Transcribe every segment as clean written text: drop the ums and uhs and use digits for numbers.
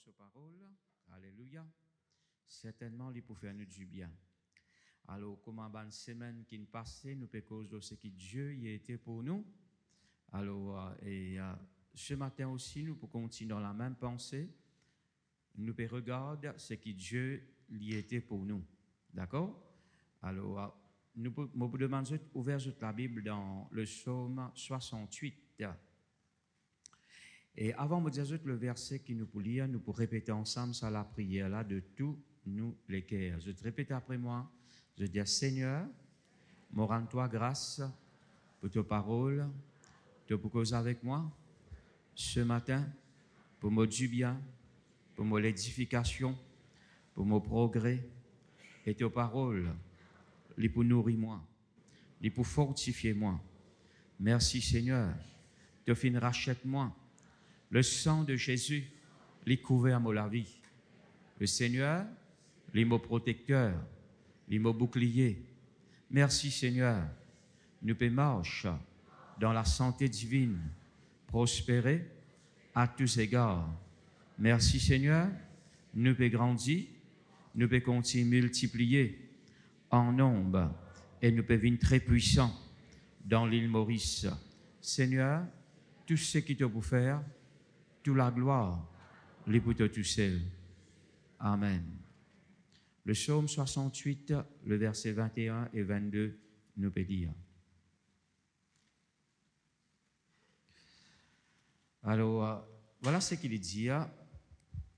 sa parole. Alléluia. Certainement, il peut faire nous du bien. Alors, comme en une semaine qui est passée, nous pouvons cause de ce que Dieu y a été pour nous. Alors, ce matin aussi, nous pouvons continuer dans la même pensée. Nous pouvons regarder ce que Dieu y a été pour nous. D'accord? Alors, nous pouvons demander ouvrir la Bible dans le psaume 68. Et avant de dire le verset qui nous peut lire, nous pouvons répéter ensemble ça la prière là de tous nous les cœurs. Je te répète après moi. Je dis Seigneur, me rends-toi grâce pour tes paroles, pour causer avec moi ce matin, pour me du bien, pour mon édification, pour mon progrès et tes paroles, les pour nourrir moi, les pour fortifier moi. Merci Seigneur, te fin rachète moi. Le sang de Jésus, les couvert la vie. Le Seigneur, les mots protecteurs, les mots boucliers. Merci Seigneur, nous pouvons marcher dans la santé divine, prospérer à tous égards. Merci Seigneur, nous pouvons grandir, nous pouvons continuer multiplier en nombre et nous pouvons venir très puissants dans l'île Maurice. Seigneur, tout ce qui te peut faire, toute la gloire, les pour toi tout seul. Amen. Le psaume 68, le verset 21 et 22, nous peut dire. Alors, voilà ce qu'il dit.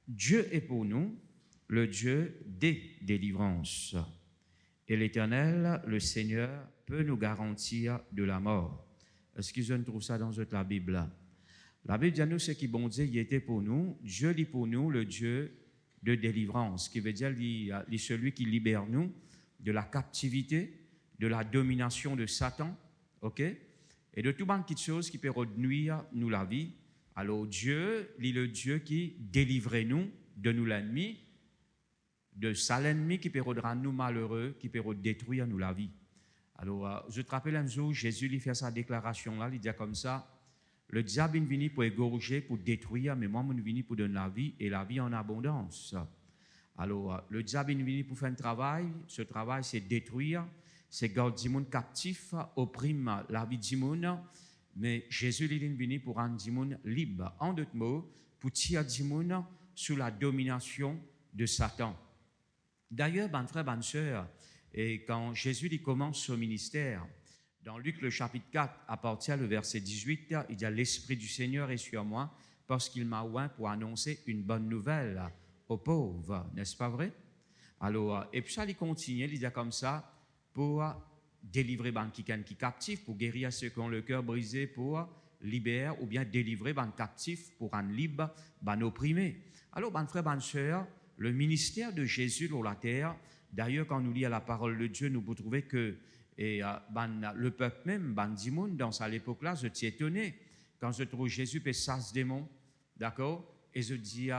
Dieu est pour nous le Dieu des délivrances. Et l'Éternel, le Seigneur, peut nous garantir de la mort. Est-ce qu'ils ont trouvé ça dans la Bible? La Bible dit à nous ce qui bon Dieu, il était pour nous. Dieu est pour nous le Dieu de délivrance, qui veut dire il celui qui libère nous de la captivité, de la domination de Satan, ok, et de tout banc de choses qui peut nuire nous la vie. Alors Dieu, il est le Dieu qui délivre nous de nous l'ennemi, de ça l'ennemi qui peut rendre nous malheureux, qui peut détruire nous la vie. Alors je te rappelle un jour, Jésus lui fait sa déclaration là, il dit comme ça. Le diable est venu pour égorger, pour détruire, mais moi, je suis venu pour donner la vie et la vie en abondance. Alors, le diable est venu pour faire un travail. Ce travail, c'est détruire, c'est garder le monde captif, opprimer la vie du monde. Mais Jésus est venu pour rendre le monde libre. En d'autres mots, pour tirer le monde sous la domination de Satan. D'ailleurs, ben frère, ben sœur, et quand Jésus il commence son ministère, dans Luc, le chapitre 4, à partir du verset 18, il dit « L'Esprit du Seigneur est sur moi parce qu'il m'a oint pour annoncer une bonne nouvelle aux pauvres. » N'est-ce pas vrai? Alors, et puis ça, il continue, il dit comme ça, pour délivrer les gens qui captifs, pour guérir ceux qui ont le cœur brisé, pour libérer ou bien délivrer les captifs, pour rendre libres les opprimés. Alors, mes frères, mes sœurs, le ministère de Jésus sur la terre, d'ailleurs, quand nous lisons la parole de Dieu, nous pouvons trouver que et le peuple même, Dimoun, dans cette époque-là, je suis étonné quand je trouve Jésus et chasse démons, d'accord? Et je dis,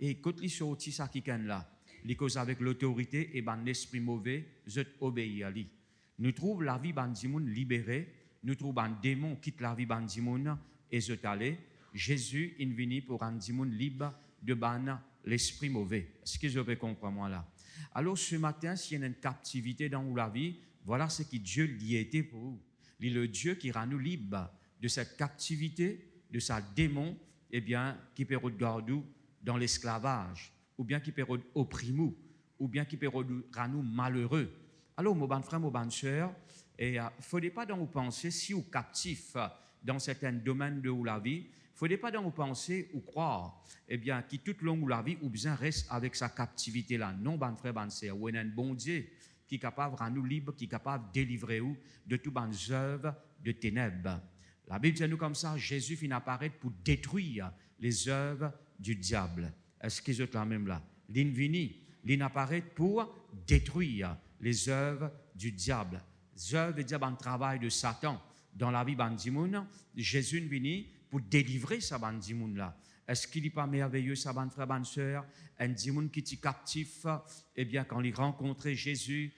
écoute, les sorties ça qui est là, les causes avec l'autorité et l'esprit mauvais, je obéis à lui. Nous trouvons la vie Dimoun libérée, nous trouvons un démon quitte la vie Dimoun et je t'allais. Jésus est venu pour rendre Dimoun libre de l'esprit mauvais. Est-ce que je peux comprendre moi là? Alors ce matin, s'il y a une captivité dans la vie, voilà ce que Dieu lui a été pour vous. Il est le Dieu qui rend nous libres de cette captivité, de sa démon, eh bien, qui peut nous garder dans l'esclavage, ou bien qui peut nous opprimer, ou bien qui peut nous rendre malheureux. Alors, mon bon frère, mon bonne sœur, il ne faudrait pas dans vous penser, si vous captif dans certains domaines de la vie, il ne faudrait pas dans vous penser ou croire, eh bien, qui tout le long de la vie, ou bien reste avec sa captivité-là. Non, bon frère, bonne sœur, ou un bon Dieu qui est capable de rendre nous libres, qui est capable de délivrer nous de toutes les œuvres de ténèbres. La Bible dit nous comme ça, Jésus vient apparaître pour détruire les œuvres du diable. Est-ce qu'ils sont là même là? Il apparaît pour détruire les œuvres du diable. Les œuvres du diable, un travail de Satan dans la vie de Jésus est venu pour délivrer ça là. Est-ce qu'il n'est pas merveilleux, ça, bonne frère, bonne sœur? Un démon qui est captif, eh bien, quand il rencontrait Jésus,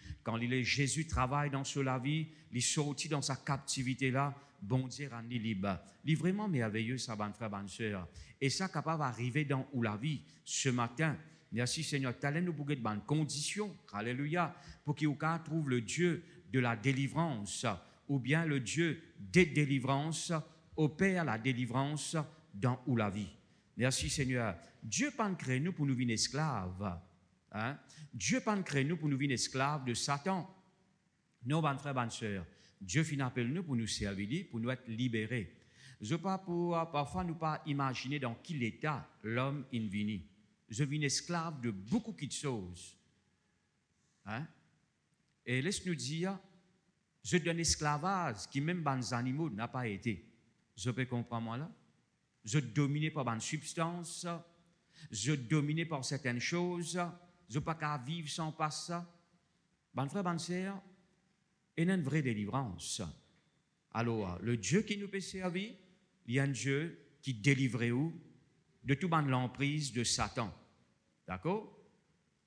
Jésus travaille dans la vie, il sortit dans sa captivité-là, bon Dieu, rend libre. Il est vraiment merveilleux, ça, bonne frère, bonne sœur. Et ça, capable d'arriver dans la vie ce matin. Merci Seigneur. T'allais nous bouger de bonnes conditions, alléluia, pour qu'il trouve le Dieu de la délivrance, ou bien le Dieu des délivrances, opère la délivrance dans la vie. Merci Seigneur. Dieu pas créé nous pour nous vivre esclaves. Hein? Dieu pas créé nous pour nous vivre esclaves de Satan. Non, bonne frère, bonne sœur. Dieu finit appelle nous pour nous servir, pour nous être libérés. Je pas pour parfois nous pas imaginer dans quel état l'homme est venu. Je vis esclave de beaucoup de choses. Hein? Et laisse-nous dire, je donne esclavage qui même dans les animaux n'a pas été. Je peux comprendre moi là? Je dominé par une substance, je dominé par certaines choses, je ne peux pas vivre sans pas ça. Bon frère, bonne sœur, il y a une vraie délivrance. Alors, le Dieu qui nous peut servir, il y a un Dieu qui délivre où de toute l'emprise de Satan. D'accord?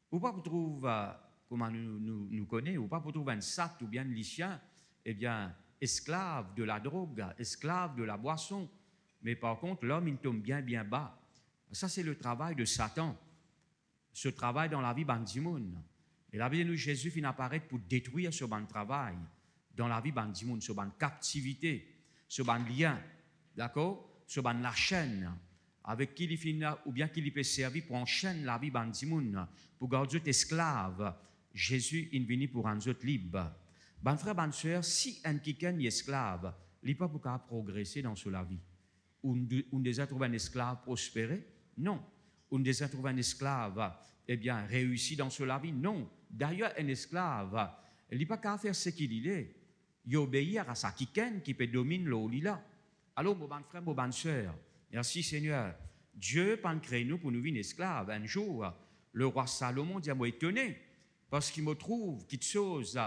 Ou pas pour trouver, comment nous connaissons, ou pas pour trouver un sat ou bien un lycien, eh bien, esclave de la drogue, esclave de la boisson. Mais par contre, l'homme, il tombe bien, bien bas. Ça, c'est le travail de Satan. Ce travail dans la vie bandimoun. Et la vie de nous, Jésus finit apparaître pour détruire ce bon travail dans la vie bandimoun, ce bon captivité, ce bon lien, d'accord? Ce bon la chaîne avec qui il finit, ou bien qui il peut servir pour enchaîner la vie bandimoun, pour garder esclave. Jésus est venu pour rendre libre. Bon frère, bonne sœur, si un quelqu'un est esclave, il n'est pas pour progresser dans la vie. On déjà trouvé un esclave prospéré? Non. On déjà trouvé un esclave, eh bien, réussi dans la vie? Non. D'ailleurs, un esclave, il n'est pas qu'à faire ce qu'il est. Il obéit à sa qui peut dominer là. Alors, mon bon frère, mon bonne sœur, merci Seigneur. Dieu pas créé nous pour nous vivre esclaves. Un jour, le roi Salomon dit à moi étonné, parce qu'il me trouve quelque chose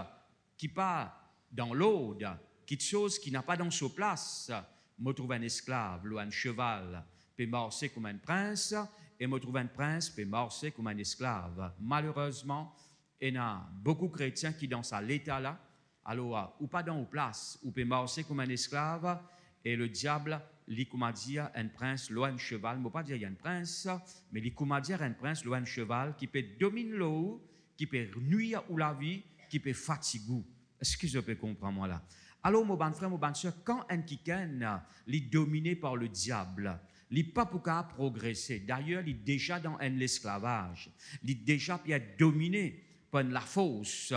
qui pas dans l'aude, quelque chose qui n'a pas dans sa place. Me trouve un esclave, ou un cheval, peut marcher comme un prince, et me trouve un prince, peut marcher comme un esclave. Malheureusement, il y a beaucoup de chrétiens qui dans cet état-là, alors, ou pas dans une place, ou peut marcher comme un esclave, et le diable, il comment dire un prince, ou un cheval, je ne veux pas dire il y a un prince, mais il comment dire un prince, ou un cheval, qui peut dominer l'eau, qui peut nuire ou la vie, qui peut fatiguer. Est-ce que je peux comprendre moi là? Alors, mon bon frère, mon bonne soeur, quand un quelqu'un est dominé par le diable, il n'est pas pour progresser. D'ailleurs, il est déjà dans l'esclavage. Il est déjà dominé par la fausse.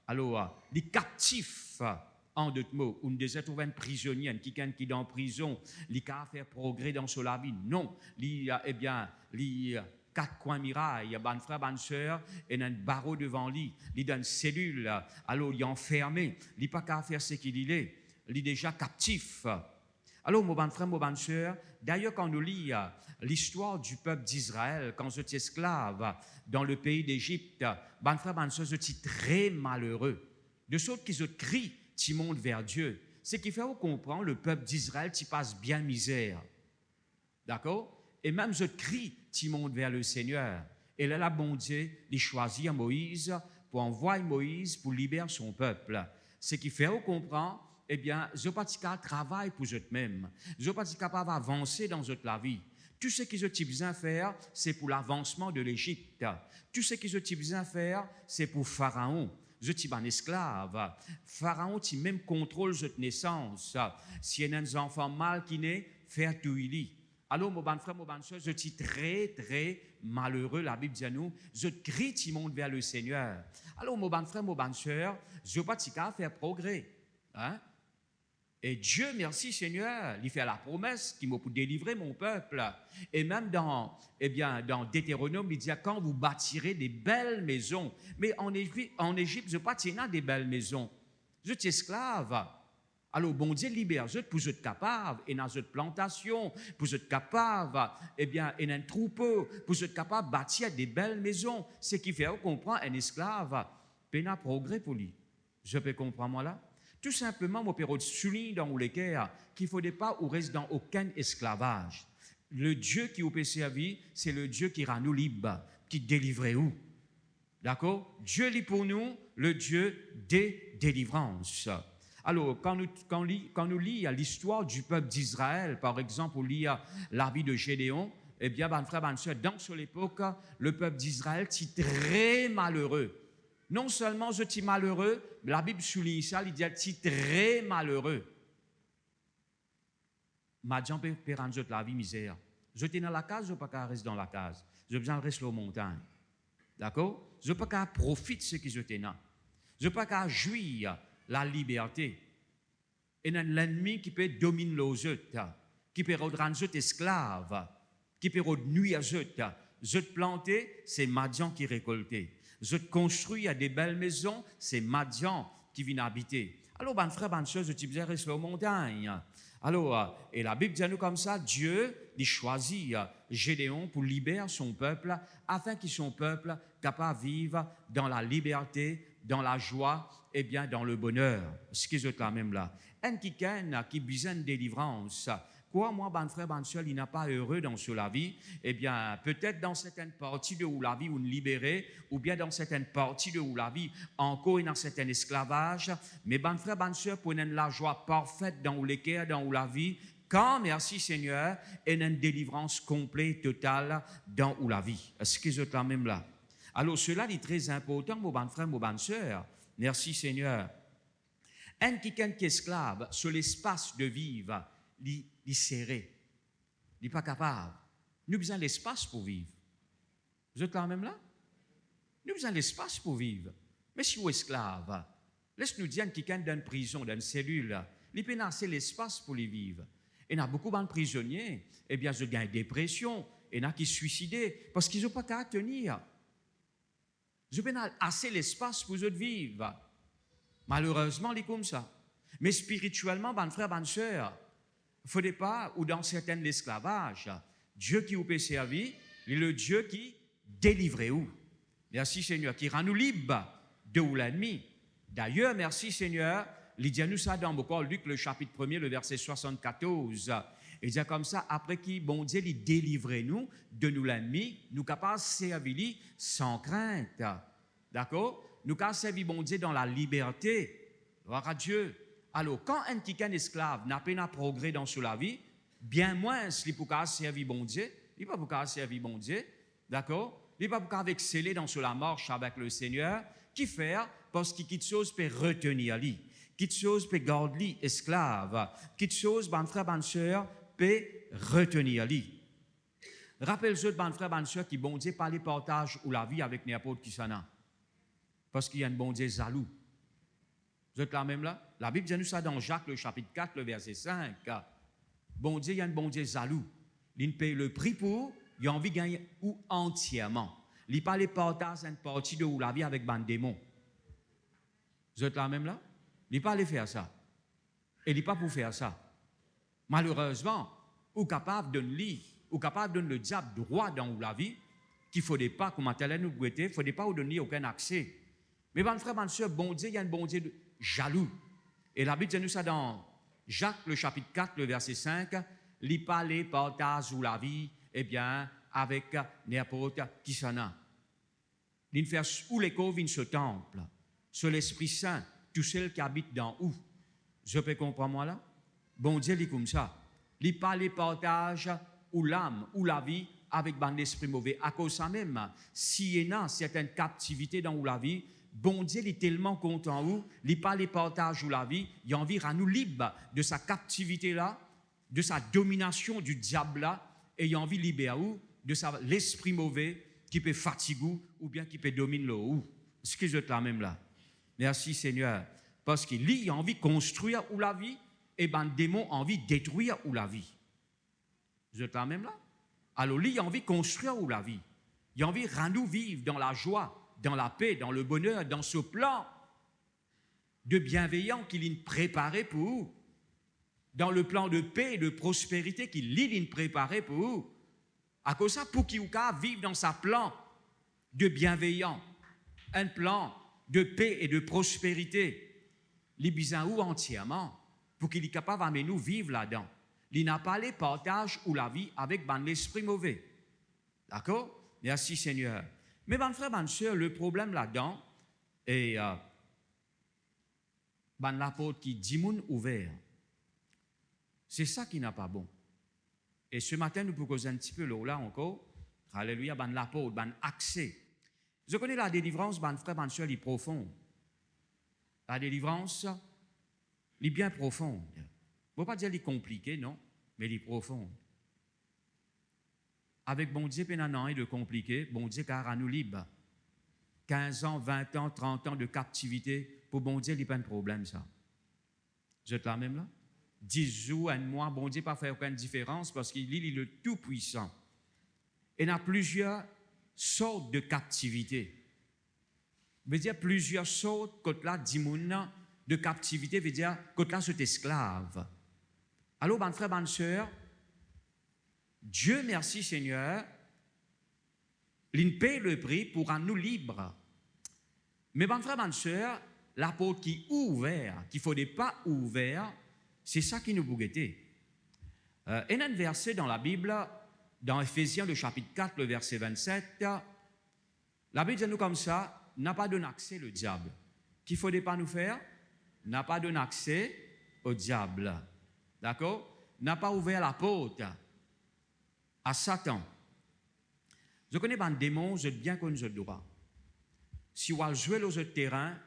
Alors, il est captif, en d'autres mots. On déjà trouvé un prisonnier, un quelqu'un qui est en prison, il a faire progrès dans sa vie. Non, eh bien, quatre coins mirailles, bonne frère, bonne sœur, et il a un barreau devant lui, il a une cellule, alors il est enfermé, il n'est pas qu'à faire ce qu'il est, il est déjà captif. Alors, mon bon frère, mon bonne sœur, d'ailleurs, quand nous lisons l'histoire du peuple d'Israël, quand j'étais esclave dans le pays d'Égypte, bon frère, bonne sœur, j'étais très malheureux. De sorte qu'ils crient, qui montent vers Dieu. Ce qui fait comprendre, le peuple d'Israël, qui passe bien misère. D'accord? Et même je crie, tu montes vers le Seigneur. Et là, la bon Dieu, il choisit Moïse pour envoyer Moïse pour libérer son peuple. Ce qui fait comprendre, eh bien, je ne suis pas travail pour eux-mêmes. Je ne suis pas capable d'avancer dans la vie. Tout ce que je suis besoin de faire, c'est pour l'avancement de l'Égypte. Tout ce que je suis besoin de faire, c'est pour Pharaon. Je suis un esclave. Pharaon, qui même contrôle cette naissance. S'il y a un enfant mal qui naît, faire tout il y. Alors, mon bon frère, mon bonne soeur, je suis très, très malheureux. La Bible dit à nous, je crie, tu montes vers le Seigneur. Alors, mon bon frère, mon bonne soeur, je ne veux pas faire progrès. Hein? Et Dieu, merci Seigneur, il fait la promesse qu'il m'a pour délivrer mon peuple. Et même dans Deutéronome, il dit, quand vous bâtirez des belles maisons. Mais en Égypte, je ne bâtis pas des belles maisons. Je suis esclave. Alors, bon Dieu libère, pour être capable, et dans cette plantation, pour être capable, eh bien, et dans un troupeau, pour être capable de bâtir des belles maisons. Ce qui fait comprendre un esclave, peine à progrès pour lui. Je peux comprendre moi là? Tout simplement, mon père souligne dans le cœur qu'il ne faudrait pas ou reste dans aucun esclavage. le Dieu qui vous peut servir, c'est le Dieu qui rend nous libres, qui délivre où. D'accord? Dieu lit pour nous le Dieu des délivrances. Alors, quand nous lisons l'histoire du peuple d'Israël, par exemple, on lit la vie de Gédéon, eh bien, ben, frère, ben, soeur, dans cette époque, le peuple d'Israël était très malheureux. Non seulement je suis malheureux, la Bible souligne ça, il dit « suis très malheureux ». Madjan peut rendre la vie misère. Je suis dans la case, je ne peux pas rester dans la case. Je besoin de rester aux montagnes. D'accord? Je ne peux pas profiter de ce que je suis. Je ne peux pas jouir la liberté. Et l'ennemi qui peut dominer les autres, qui peut rendre les autres esclaves, qui peut rendre nuire aux autres. Je te planter, c'est Madian qui récolte. Je te construis à des belles maisons, c'est Madian qui vient habiter. Alors, ben frère, ben soeur, je te disais, reste aux montagnes. Alors, et la Bible dit à nous comme ça, Dieu il choisit Gédéon pour libérer son peuple, afin que son peuple capable de vivre dans la liberté, dans la joie, et bien dans le bonheur. Ce qui est là même là. Un qui a besoin de délivrance. Quoi, moi, ben frère, ben soeur, il n'est pas heureux dans la vie, eh bien, peut-être dans certaines parties de où la vie, on est libéré, ou bien dans certaines parties de où la vie, encore dans certain esclavage, mais ben frère, ben soeur, pour la joie parfaite dans où l'équerre, dans où la vie, quand, merci Seigneur, et une délivrance complète, totale, dans où la vie. Est-ce que vous êtes là même là? Alors, cela est très important, mon ben frère, mon ben soeur. Merci Seigneur. Un qui est esclave sur l'espace de vivre, il serré. Il n'est pas capable. Nous avons besoin de l'espace pour vivre. Vous êtes là même là? Nous avons besoin de l'espace pour vivre. Mais si vous êtes esclave, laisse-nous dire qu'il y a dans une prison, dans une cellule, il peut assez l'espace pour les vivre. Et il y a beaucoup de prisonniers, eh bien, ils ont une dépression, et il y en a qui se suicident parce qu'ils n'ont pas qu'à tenir. Ils ont assez l'espace pour eux de vivre. Malheureusement, c'est comme ça. Mais spirituellement, ben frère, ben sœur, il ne faudrait pas, ou dans certains l'esclavage, Dieu qui vous peut servir, il est le Dieu qui délivre où. Merci Seigneur, qui rend nous libres de l'ennemi. D'ailleurs, merci Seigneur, il dit à nous ça dans Luc, le chapitre 1er, le verset 74. Il dit comme ça, après qui, bon Dieu, il délivre nous de nous l'ennemi, nous capables de servir sans crainte. D'accord? Nous capables de servir bon Dieu dans la liberté. Gloire à Dieu. Alors, quand un qui est esclave n'a pas de progrès dans la vie, bien moins il peut pas servir bon Dieu, il ne peut pas servir bon Dieu, d'accord? Il ne peut pas exceller dans la marche avec le Seigneur, qui fait parce qu'il quitte chose peut retenir lui, quitte chose peut garder lui esclave, quitte chose, ben frère, ben sœur, peut retenir lui. Rappelle-vous, ben frère, ben sœur, qui bon Dieu par les partages ou la vie avec n'importe qui s'en a, parce qu'il y a un bon Dieu jaloux. Vous êtes là même là? La Bible dit nous ça dans Jacques, le chapitre 4, le verset 5. Bon Dieu, il y a un bon Dieu jaloux. Il paye le prix pour, il a envie de gagner ou entièrement. Il n'a pas les partages une partie de la vie avec un démon. Vous êtes là même là? Il n'a pas aller faire ça. Et il n'est pas pour faire ça. Malheureusement, ou capable de lire, ou capable de le diable droit dans la vie, qu'il ne faudrait pas, comme tel nous il ne faudrait pas vous donner aucun accès. Mais bon frère, bonne soeur, bon Dieu, il y a un bon Dieu jaloux. Et la Bible dit nous ça dans Jacques, le chapitre 4, le verset 5, il parle, partage ou la vie, eh bien, avec n'importe qui s'en a. Il fait où les corps viennent ce temple, sur l'Esprit Saint, tous ceux qui habitent dans où. Je peux comprendre moi là? Bon Dieu, il est comme ça. Il parle, partage ou l'âme, ou la vie, avec l'esprit mauvais. À cause de ça même, s'il y a certaines captivités dans la vie, bon Dieu, il est tellement content où, il parle les partages ou la vie, il a envie de nous libres de sa captivité-là, de sa domination du diable-là, et il a envie de libérer où, de l'esprit mauvais qui peut fatiguer ou bien qui peut dominer le où. Ce que je te là même là. Merci Seigneur. Parce qu'il a envie de construire où la vie, et ben le démon a envie de détruire où la vie. Je te là même là. Alors lui, il a envie de construire où la vie. Il a envie de nous vivre dans la joie, dans la paix, dans le bonheur, dans ce plan de bienveillance qu'il a préparé pour vous, dans le plan de paix et de prospérité qu'il a préparé pour vous. À cause de ça, pour qu'il vive dans sa plan de bienveillance, un plan de paix et de prospérité, il a besoin entièrement pour qu'il soit capable de nous vivre là-dedans. il n'a pas les partages ou la vie avec l'esprit mauvais. D'accord? Merci Seigneur. Mais mon frère, ma soeur, le problème là-dedans est l'apôtre qui dit moun ouvert. C'est ça qui n'a pas bon. Et ce matin, nous pouvons causer un petit peu là encore. Alléluia, l'apôtre, accès. Je connais la délivrance, mon frère, ma soeur, elle est profonde. La délivrance, elle est bien profonde. Je ne veux pas dire qu'elle est compliquée, non, mais elle est profonde. Avec bon Dieu, il y a de compliqué, bon Dieu, car à nous libre. 15 ans, 20 ans, 30 ans de captivité, pour bon Dieu, il n'y a pas de problème, ça. Vous êtes là même là? 10 jours, un mois, bon Dieu, pas faire aucune différence parce qu'il est le Tout-Puissant. Et il y a plusieurs sortes de captivité. Veut dire plusieurs sortes, quand là, de captivité, veut dire quand là, c'est esclave. Alors, mon frère, ma soeur, Dieu, merci Seigneur, il paye le prix pour nous libres. Mais mon frère, ma soeur, la porte qui est ouverte, qu'il ne faudrait pas ouvert, c'est ça qui nous bouguettait. Il y a un verset dans la Bible, dans Éphésiens, le chapitre 4, le verset 27, la Bible dit nous comme ça, n'a pas donné accès au diable. Qu'il ne faudrait pas nous faire? N'a pas donné accès au diable. D'accord? N'a pas ouvert la porte à Satan. Je connais un démon, je bien connu ce droit. Si on joue dans ce terrain,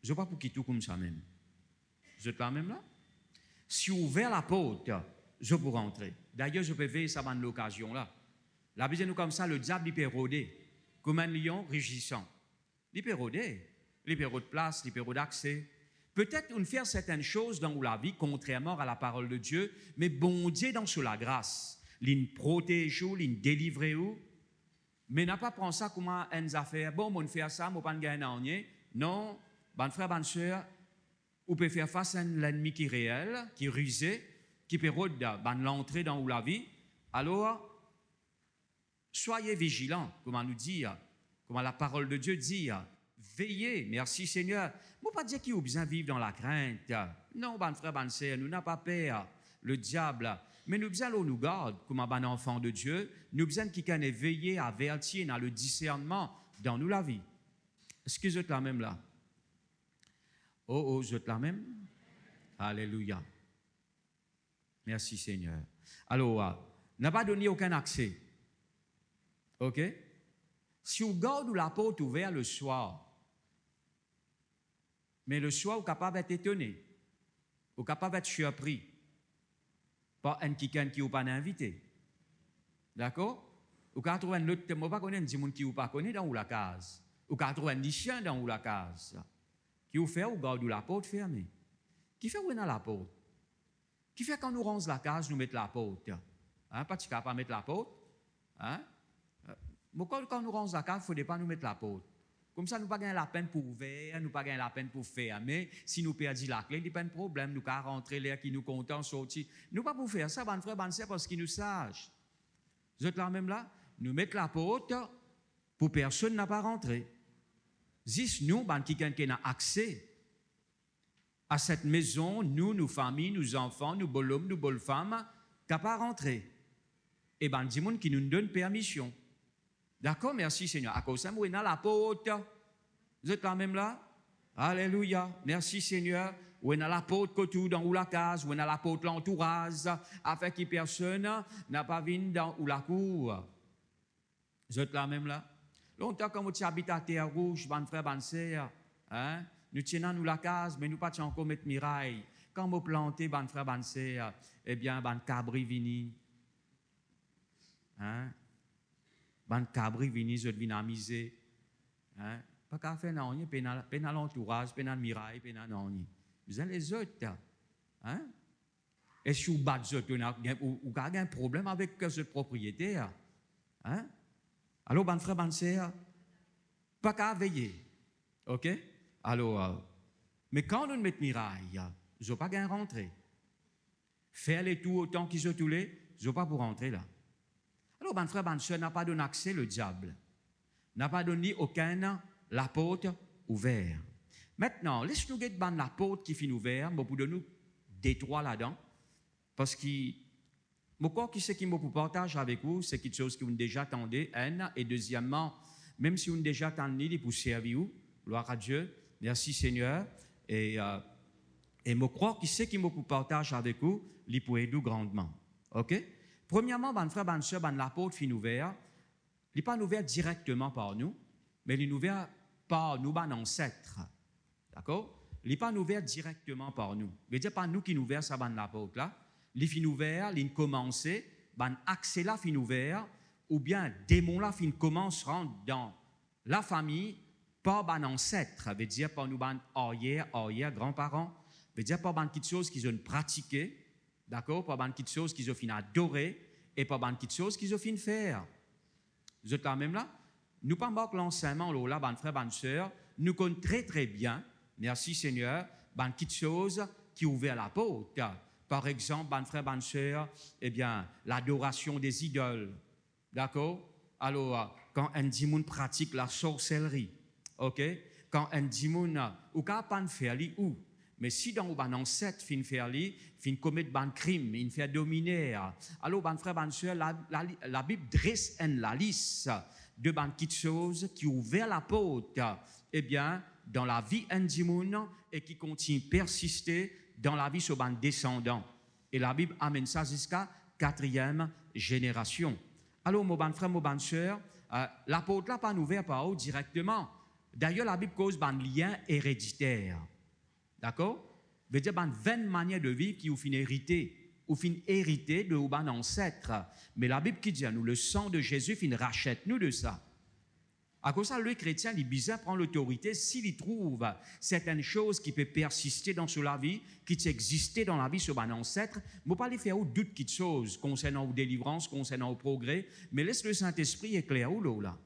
je ne sais pas pour qui tout comme ça même. Vous êtes là même là? Si on ouvre la porte, je peux rentrer. D'ailleurs, je peux veiller ça dans l'occasion là. La Bible nous comme ça, le diable il peut rôder comme un lion rugissant. Il peut rôder, il peut rôder de place, il peut rôder d'accès. Peut-être on fait certaines choses dans la vie contrairement à la parole de Dieu, mais bon Dieu dans sur la grâce, il protège ou, il délivre ou. Mais n'a pas pensé ça comme une affaire. Bon, on fait ça, on ne peut pas gagner. Non, bon frère, bonne soeur, on peut faire face à l'ennemi qui est réel, qui est rusé, qui peut l'entrer dans la vie. Alors, soyez vigilants, comme on nous dit, comme la parole de Dieu dit. Veillez, merci Seigneur. Je ne veux pas dire qu'il faut bien vivre dans la crainte. Non, bon frère, bonne soeur, nous n'avons pas peur, le diable. Mais nous besoin nous garde comme un bon enfant de Dieu. Nous besoin qui can veiller, avertir dans le discernement dans nous la vie. Est-ce que vous êtes là même là? Oh, vous êtes là même? Alléluia. Merci Seigneur. Alors, n'a pas donné aucun accès. OK? Si vous gardez la porte ouverte le soir, mais le soir, vous êtes capable d'être étonné, vous êtes capable d'être surpris par un quelqu'un qui vous pas invité. D'accord? Vous pouvez trouver un autre, je ne pas connaître un qui vous pas connaît dans la case. Vous pouvez trouver un chien dans la case. Qui vous fait ou garde la porte fermée. Qui fait où est dans la porte? Qui fait quand nous rangeons la case, nous mettons la porte? Hein? Pas de capable de mettre la porte? Hein? Quand nous rangeons la case, il ne faut pas nous mettre la porte. Comme ça, nous n'avons pas la peine pour ouvrir, nous n'avons pas la peine pour fermer. Si nous perdons la clé, il n'y a pas de problème. Nous pouvons rentrer l'air qui nous content, sortir. Nous ne pouvons pas pour faire ça, bon frère, bon sœur, parce qu'ils nous sage. Vous êtes là même là? Nous mettons la porte pour personne n'a pas rentré. Juste nous, quelqu'un qui a accès à cette maison, nous, nos familles, nos enfants, nos beaux hommes, nos belles femmes, qui n'ont pas rentré. Et des gens qui nous donnent permission. D'accord, merci Seigneur. À cause de ça, nous la porte. Vous êtes là même là? Alléluia. Merci Seigneur. Ou est la porte que dans la case, ou est la porte l'entourage, afin que personne n'a pas vu dans la cour. Vous êtes là même là? Longtemps quand vous habitez à Terre Rouge, bon frère, bonne sœur, hein? Nous tenons nous la case, mais nous pas encore mettre miraille. Quand vous plantez, bon frère, bonne sœur, eh bien, bon cabri vini. Hein? Ban cabri vini je devine amuser, hein? Pas qu'à faire non, peine à l'entourage, peine à miraille, peine à non. Vous avez les autres, hein? Et si vous battez vous avez un problème avec cette propriétaire, hein? Alors, ban frère, ban sœur, pas qu'à veiller, ok? Alors, mais quand nous mettons miraille, je n'ai pas qu'à rentrer. Faire les tours autant qu'ils ont tous les, je n'ai pas pour rentrer là. Alors, mon frère, ma soeur n'a pas donné accès le diable. N'a pas donné aucun la porte ouverte. Maintenant, laisse-nous guetter la porte qui finit ouverte, mais pour nous détruire là-dedans, parce que Mon corps, qui c'est qui me partage avec vous, c'est quelque chose que vous déjà attendez, et deuxièmement, même si vous déjà attendez pour servir vous, gloire à Dieu, merci Seigneur, et mon corps, qui c'est qui me partage avec vous, il peut aider grandement. OK? Premièrement, mon frère, mon soeur, l'apôtre fin ouvert, il n'est pas ouvert directement par nous, mais il est ouvert par nous, mon ancêtre. D'accord? Il n'est pas ouvert directement par nous. Il veut dire pas nous qui nous ouvert ça, l'apôtre là. Les fin ouvert, les commencé, ban accès là fin ouvert, ou bien démon là fin commence rentre dans la famille par ban ancêtre, veut dire par nous ban arrière, grands-parents, veut dire par ban quelque chose qu'ils ont pratiqué, d'accord, par ban quelque chose qu'ils ont fin adorer et par ban quelque chose qu'ils ont fin faire. Vous êtes là même là? Nous pas manquer l'enseignement là, ban frère, ban sœur, nous connaissons très très bien, merci Seigneur, ban quelque chose qui ouvert la porte. Par exemple, ban frère, ban sœur, eh bien, l'adoration des idoles. D'accord? Alors, quand un démon pratique la sorcellerie, ok? Quand un démon, ou quand pas faire ou, mais si dans ban ancêtre fin faire fin commettre ban crime, il fait dominer. Alors, ban frère, ban sœur, la Bible dresse la liste de ban petites choses qui ouvert la porte, eh bien, dans la vie un démon et qui continue à persister dans la vie sur ban descendant. Et la Bible amène ça jusqu'à 4e génération. Alors, mon bon frère, mon bonne sœur, l'apôtre n'a pas ouvert par eux directement. D'ailleurs, la Bible cause un lien héréditaire. D'accord? Veut dire ban 20 manières de vivre qui ou fin hérité, ou fin hérité de ban ancêtre. Mais la Bible qui dit à nous, le sang de Jésus fin rachète nous de ça. À cause de ça, le chrétien, il est bizarre prend l'autorité s'il trouve certaines choses qui peuvent persister dans la vie, qui existaient dans la vie sur un ancêtre. Je ne pas les faire doute quelque chose concernant la délivrance, concernant le progrès, mais laisse le Saint-Esprit éclairer ou là.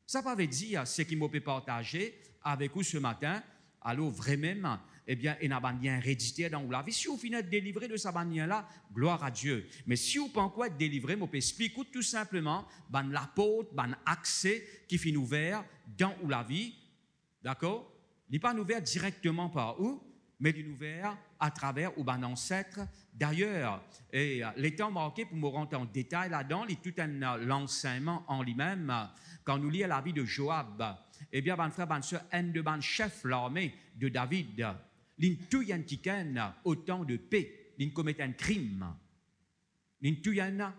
Ça veut dire ce qui m'a partagé avec vous ce matin, alors vraiment, eh bien, il y a un lien héréditaire dans la vie. Si vous finissez de délivrer de ce lien-là, gloire à Dieu. Mais si vous ne pouvez pas être délivré, je peux expliquer tout simplement l'apôtre, accès qui finit ouvert dans la vie. D'accord? Il n'est pas ouvert directement par où, mais il est ouvert à travers ou ancêtre. D'ailleurs, les temps marqués pour me rentrer en détail là-dedans, il y a tout l'enseignement en lui-même. Quand nous lisons la vie de Joab, eh bien, ban frère, ban sœur, un de ban chef l'armée de David, l'in tuyen qui ken autant de paix, l'in commet un crime. L'in tuyen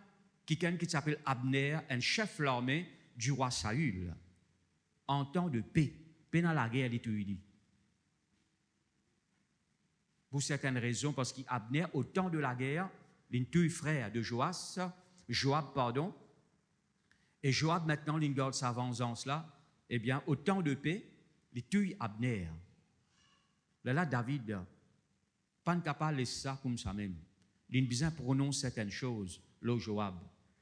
qui s'appelle Abner, un chef l'armée du roi Saül, en temps de paix, paix dans la guerre, il pour certaines raisons, parce qu'Abner, au temps de la guerre, l'in tue frère de Joab, pardon, et Joab maintenant, l'in garde sa vengeance là. Eh bien, au temps de paix, il tue Abner. Là, David, pas capable de laisser ça comme ça même. Il a besoin de prononcer certaines choses, là, Joab.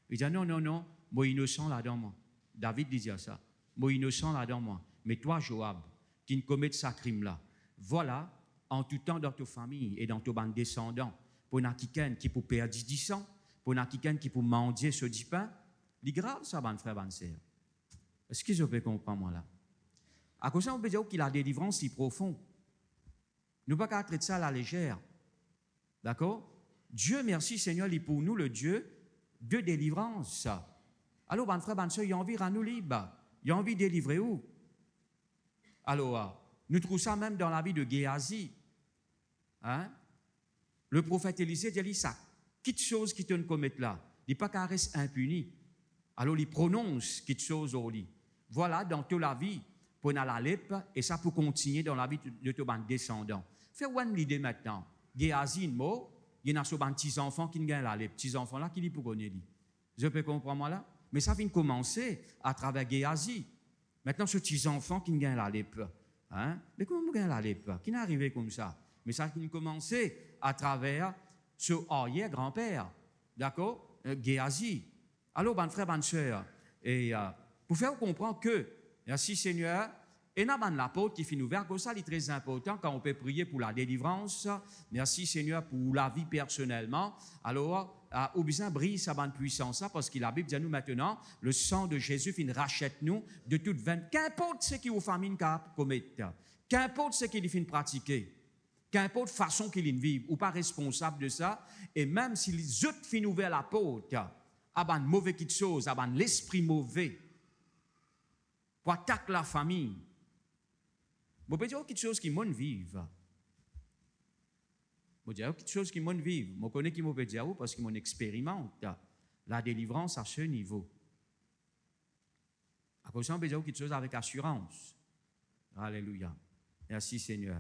Il dit non, moi innocent là-dedans, moi. David disait ça. Moi innocent là-dedans, moi. Mais toi, Joab, qui ne commets ce crime-là, voilà, en tout temps dans ta famille et dans ton bande descendants, pour un quelqu'un qui peut perdre 10 ans, pour un quelqu'un qui peut mendier ce 10 pains, c'est grave ça, mon frère, bonne sœur. Est-ce que je peux comprendre, moi, là? À cause de ça, on peut dire qu'il a des délivrances si profondes. Nous ne pouvons pas traiter ça à la légère. D'accord? Dieu, merci Seigneur, il est pour nous le Dieu de délivrance. Alors, bon frère, bonne soeur, il a envie de nous libres. Il a envie de délivrer où? Alors, nous trouvons ça même dans la vie de Géasi. Hein? Le prophète Élisée dit ça. Quelque chose qui te commettre là, il n'est pas qu'à rester impuni. Alors, il prononce quelque chose au lit. Voilà, dans toute la vie, pour la lèpre, et ça pour continuer dans la vie de ton descendant. Fais une idée maintenant. Géasi, il y a des petits enfants qui gagnent la lèpre. Petits enfants là qui pour connaître. Je peux comprendre moi là? Mais ça vient de commencer à travers Géasi. Maintenant, ce petit enfant qui gagne la lèpre. Hein? Mais comment vous gagnez la lèpre? Qui n'est arrivé comme ça? Mais ça vient de commencer à travers ce arrière-grand-père. D'accord? Géasi. Alors, bonne frère, bonne sœur, et pour faire comprendre que, merci Seigneur, et n'a pas l'apôtre qui finit ouvert, que ça c'est très important quand on peut prier pour la délivrance, merci Seigneur pour la vie personnellement, alors, au besoin brille sa bonne puissance, parce que la Bible dit à nous maintenant, le sang de Jésus finit rachète nous de toute vaine, qu'importe ce qui est aux familles commettent, qu'importe ce qu'il finit pratiquer, Qu'importe façon qu'ils vivent, ou pas responsable de ça, et même si les autres finissent ouvrir la porte, à ban mauvais quelque chose, à ban l'esprit mauvais, pour attaquer la famille, je peux dire quelque chose qui m'en vive. Je peux dire quelque chose qui m'en vive. Je connais qui m'en peut dire parce qu'ils m'en expérimente la délivrance à ce niveau. À cause de ça, on peut dire quelque chose avec assurance. Alléluia. Merci Seigneur.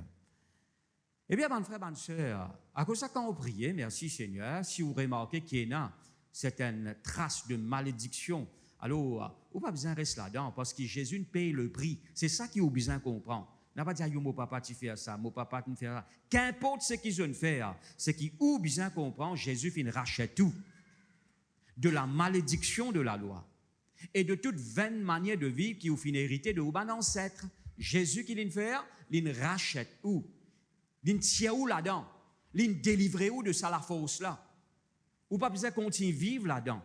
Eh bien, mon frère, bonne soeur, à cause de ça, quand on prie, merci Seigneur, si vous remarquez qu'il y a certaines traces de malédiction, alors, vous n'avez pas besoin de rester là-dedans, parce que Jésus paye le prix. C'est ça qu'il a besoin de comprendre. On n'a pas dit, mon papa, tu fais ça, mon papa, tu fais ça. Qu'importe ce qu'ils ont fait, c'est qu'il a besoin de comprendre, Jésus rachète tout. De la malédiction de la loi. Et de toute vaine manière de vivre qui a hérité de vos ancêtres. Jésus qui l'a fait, il rachète où? Il tient où là-dedans? Il délivre où de ça la force là? Ou pas besoin de continuer à vivre là-dedans?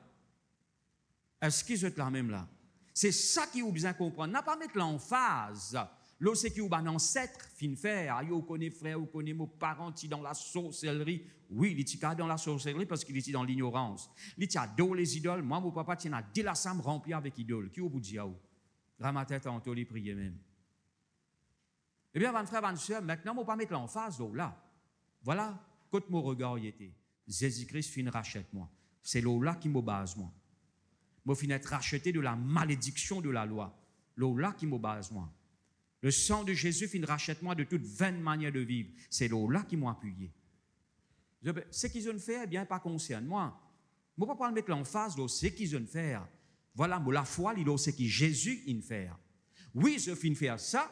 Est-ce qu'ils sont là même là? C'est ça qu'il a besoin de comprendre. N'a pas mettre l'emphase. Là, c'est qu'il y a un ancêtre fin faire. Vous connaissez frère, vous connaissez mes parents qui dans la sorcellerie. Oui, il est dans la sorcellerie parce qu'il est dans l'ignorance. Il est adore les idoles. Moi, mon papa, il a dès la sam rempli avec idoles. Qui au bout de Dieu? Dans ma tête, en les prier même. Eh bien, mon frère, ma soeur, maintenant, je ne vais pas mettre l'emphase là. Voilà, quand mon regard y était. Jésus-Christ fin rachète moi. C'est là qui me base moi. Je finis être racheté de la malédiction de la loi. Là qui me base moi. Le sang de Jésus finit rachète moi de toute vaine manière de vivre. C'est là qui m'a appuyé. Ce qu'ils ont fait, eh bien, pas concerne moi. Je ne peux pas mettre l'emphase de ce qu'ils ont fait. Voilà, la foi, c'est que Jésus a fait. Oui, je finis faire ça,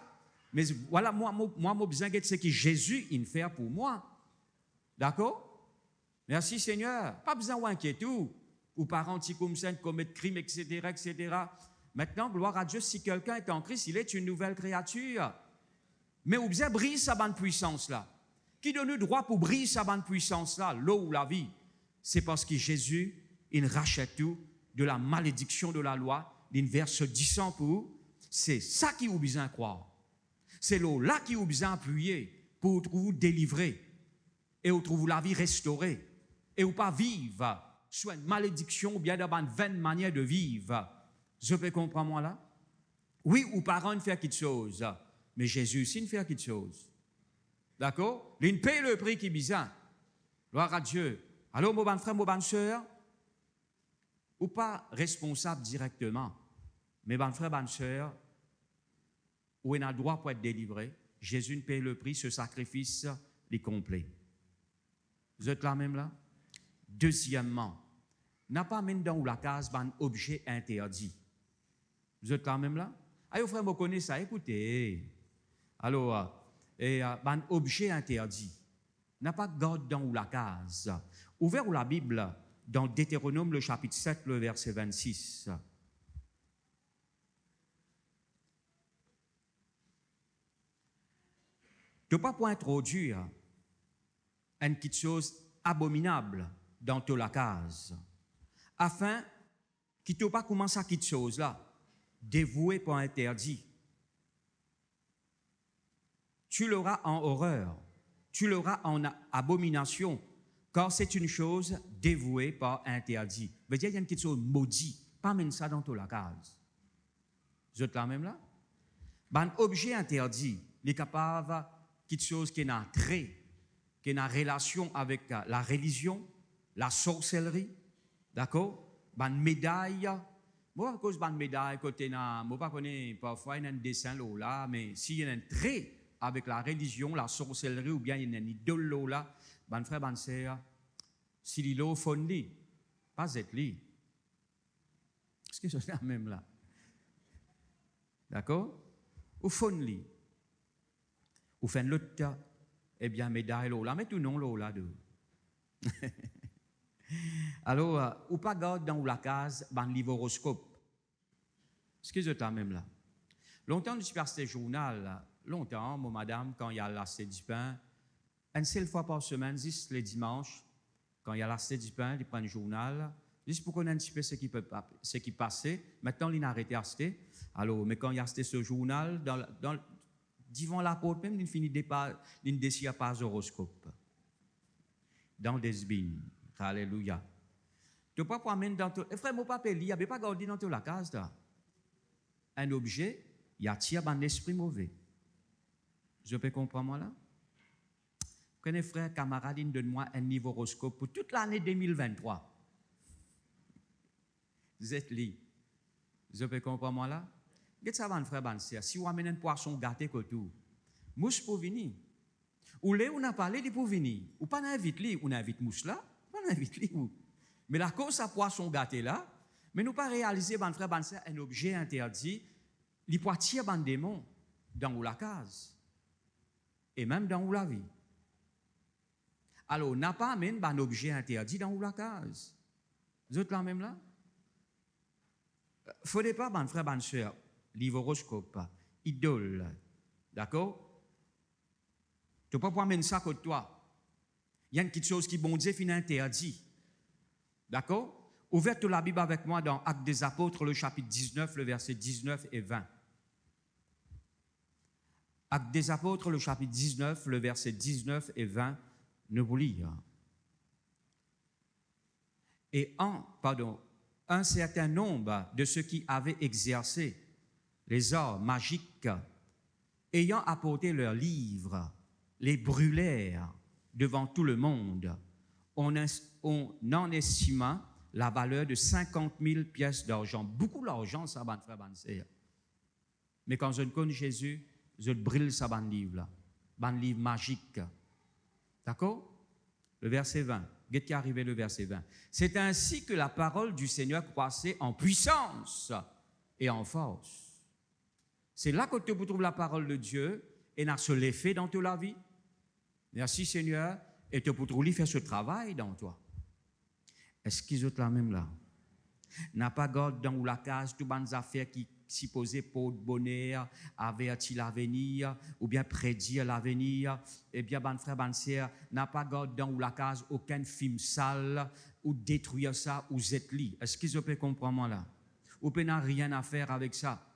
mais voilà, moi, j'ai besoin de ce que Jésus a fait pour moi. D'accord? Merci Seigneur. Pas besoin d'inquiéter tout. Ou parents qui commettent crimes, etc., etc. Maintenant, gloire à Dieu, si quelqu'un est en Christ, il est une nouvelle créature. Mais où bien brille sa bonne puissance là? Qui donne le droit pour briller sa bonne puissance là, l'eau ou la vie? C'est parce que Jésus, il rachète tout de la malédiction de la loi, il verse 10 sang pour. C'est ça qui vous besoin de croire. C'est là qui vous besoin d'appuyer pour vous délivrer et vous trouver la vie restaurée et vous pas vivre soit une malédiction ou bien dans une vaine manière de vivre. Je peux comprendre moi là? Oui, ou parents ne font quelque chose, mais Jésus aussi ne fait quelque chose. D'accord? Il paye le prix qui est bizarre. Gloire à Dieu. Alors, mon bon frère, mon bonne soeur, ou pas responsable directement, mais bon frère, bonne soeur, où il a le droit pour être délivré, Jésus ne paye le prix, ce sacrifice est complet. Vous êtes là même là? Deuxièmement, n'a pas même dans la case un objet interdit. Vous êtes là même là? Ah, frère, vous connaissez ça, écoutez. Alors, un objet interdit n'a pas de garde dans la case. Ouvert la Bible dans Deutéronome, le chapitre 7, le verset 26. Tu ne peux pas introduire une petite chose abominable dans toute la case, afin qu'il ne pas commencer à cette chose-là, dévouée pour interdit. Tu l'auras en horreur, tu l'auras en abomination, car c'est une chose dévouée par interdit. Veut dire qu'il y a une petite chose maudite, pas même ça dans toute la case. Vous êtes là même là? Un objet interdit, il est capable de quelque chose qui est en trait, qui est en relation avec la religion, la sorcellerie, d'accord? Une médaille. Moi, à cause de médaille, côté moi pas connais parfois il y a un dessin là, mais s'il y a un trait avec la religion, la sorcellerie ou bien il y a une idole là, ben frère, ben sœur, s'il est au fond pas être li. Est-ce que c'est la même là? D'accord? Au fond li. Ou fait l'autre, eh bien médaille là, mais tout non là de. Alors, ou pas garde dans la case, ben livre horoscope. Est-ce que c'est la même là? Longtemps, je suis passé journal, longtemps, moi, madame, quand il y a l'assiette du pain, une seule fois par semaine, juste les dimanches, quand il y a l'assiette du pain, il prend le journal, juste pour connaître un petit peu ce qui passait. Maintenant, il a arrêté d'acheter. Alors, mais quand il a acheté ce journal, Devant l'apôtre, même, il finit d'une décision par horoscope. Dans des bines. Alléluia. Tu ne peux pas amener dans ton. Frère, mon papa, il n'y a pas gardé dans la case. Un objet, il attire un esprit mauvais. Je peux comprendre, moi, là? Connais, frère, camarade, donne-moi un niveau horoscope pour toute l'année 2023. Vous êtes là. Je peux comprendre, moi, là? Qu'est-ce que ça va, frère, si vous amenez un poisson gâté que tout, mouche pour venir. Ou là, on a parlé de pour venir. Ou pas invite lui, on invite mouche là, pas invite lui. Mais la cause à poisson gâté là, mais nous pas réaliser, ban frère, un objet interdit, il peut tirer un démon dans la case et même dans la vie. Alors, on n'a pas amené un objet interdit dans la case. Vous êtes là même là? Il ne faudrait pas, ban frère, ban soeur, livre horoscope, idole, d'accord? Tu ne peux pas amener ça contre toi. Il y a une petite chose qui, bon Dieu, finit interdit. D'accord? Ouverte la Bible avec moi dans Actes des Apôtres, le chapitre 19, le verset 19 et 20. Actes des Apôtres, le chapitre 19, le verset 19 et 20, ne vous lire. Et un certain nombre de ceux qui avaient exercé les arts magiques, ayant apporté leurs livres, les brûlèrent devant tout le monde. On en estima la valeur de 50 000 pièces d'argent. Beaucoup d'argent, ça, ban frère, ban sœur. Mais quand je connais Jésus, je brûle ça, ban livre, ban livre magique. D'accord? Le verset 20. Qu'est-ce qui est arrivé, le verset 20? C'est ainsi que la parole du Seigneur croissait en puissance et en force. C'est là que tu trouves la parole de Dieu et n'a se l'effet dans toute la vie. Merci Seigneur, et tu peux trouver faire ce travail dans toi. Est-ce qu'ils ont la même là? N'a pas garde dans la case toutes les affaires qui supposées pour le bonheur, avertir l'avenir, ou bien prédire l'avenir. Eh bien, ban frère, ban sœur, n'a pas garde dans la case aucun film sale, ou détruire ça, ou zetli. Est-ce qu'ils peuvent comprendre là? Ou peut n'a rien à faire avec ça?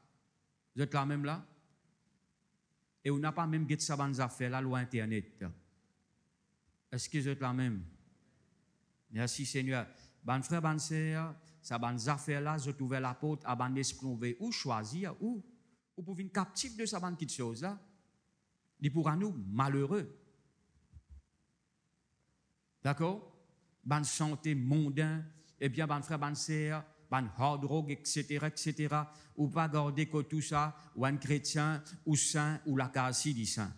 Vous êtes là même là? Et on n'a pas même guette ça ban affaires là, loi Internet. Est-ce que vous êtes là même? Merci Seigneur. Ban frère, ban sœur, ça ban affaires là, je trouve la porte à ban esprit ou choisir ou pour venir captif de ça ban petite chose là. Il pourra nous malheureux. D'accord? Ban santé mondain, et bien ban frère, ban sœur, ban hard drogue, etc., ou pas garder que tout ça, ou un chrétien, ou saint, ou la case dit saint.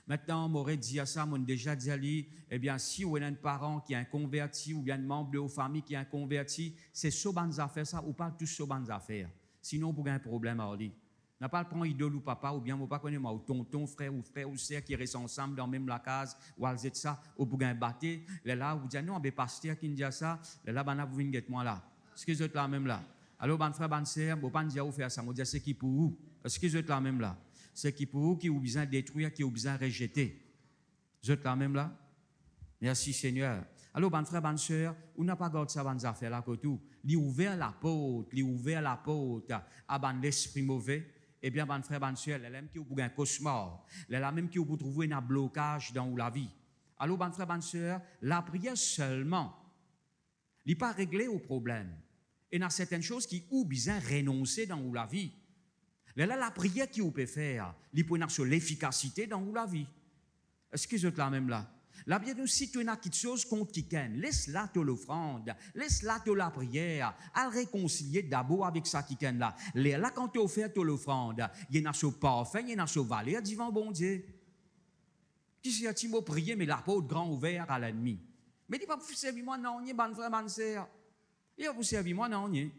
Maintenant, on m'aurait dit à ça, on déjà dit à lui, eh bien, si on a un parent qui est un converti, ou bien un membre de la famille qui est un converti, c'est ce bonnes affaires, ça, ou pas tous ce bonnes affaires. Sinon, on pourrait un problème à lui. On n'a pas le prendre idole ou papa, ou bien on ne pas connaître ou tonton, frère ou sœur qui restent ensemble dans même la case, ou à ça, ou pour un battre. Là, vous dites, non, mais pasteur qui dit ça, là, ben, vous venez moi là. Est-ce que vous êtes là même là? Alors, ben, frère, ben, sœur, vous ne pas dire où faire ça, vous dites, c'est qui pour vous? Est-ce que vous êtes là même là? C'est qui pour vous, qui vous besoin détruire, qui vous besoin rejeter. Vous êtes là même là? Merci Seigneur. Alors, ban frère, ban sœur, on n'a pas gardé ça, ban affaires là, que tout. Il ouvert la porte à ban l'esprit mauvais. Eh bien, ban frère, ban sœur, elle aime qui vous un cauchemar. Elle a même qui vous trouver un blocage dans la vie. Alors, ban frère, ban sœur, la prière seulement, n'est pas réglée au problème. Et il y a certaines choses qui ont besoin de renoncer dans la vie. Là, la prière qui vous peut faire, il peut sur l'efficacité dans la vie. Est-ce que vous êtes là même là? Là, bien, si tu as quelque chose contre quelqu'un, laisse là l'offrande, laisse là la prière, à réconcilier d'abord avec ça quelqu'un là. Là, quand tu offres l'offrande, il y en a ce parfum, il y en a ce valeur devant bon Dieu. Qui s'est tu m'as prié, mais la porte grand ouverte à l'ennemi. Mais dis pas pour servir moi, non, ni ban frère, ban sœur. Il va pour servir moi, non, ni.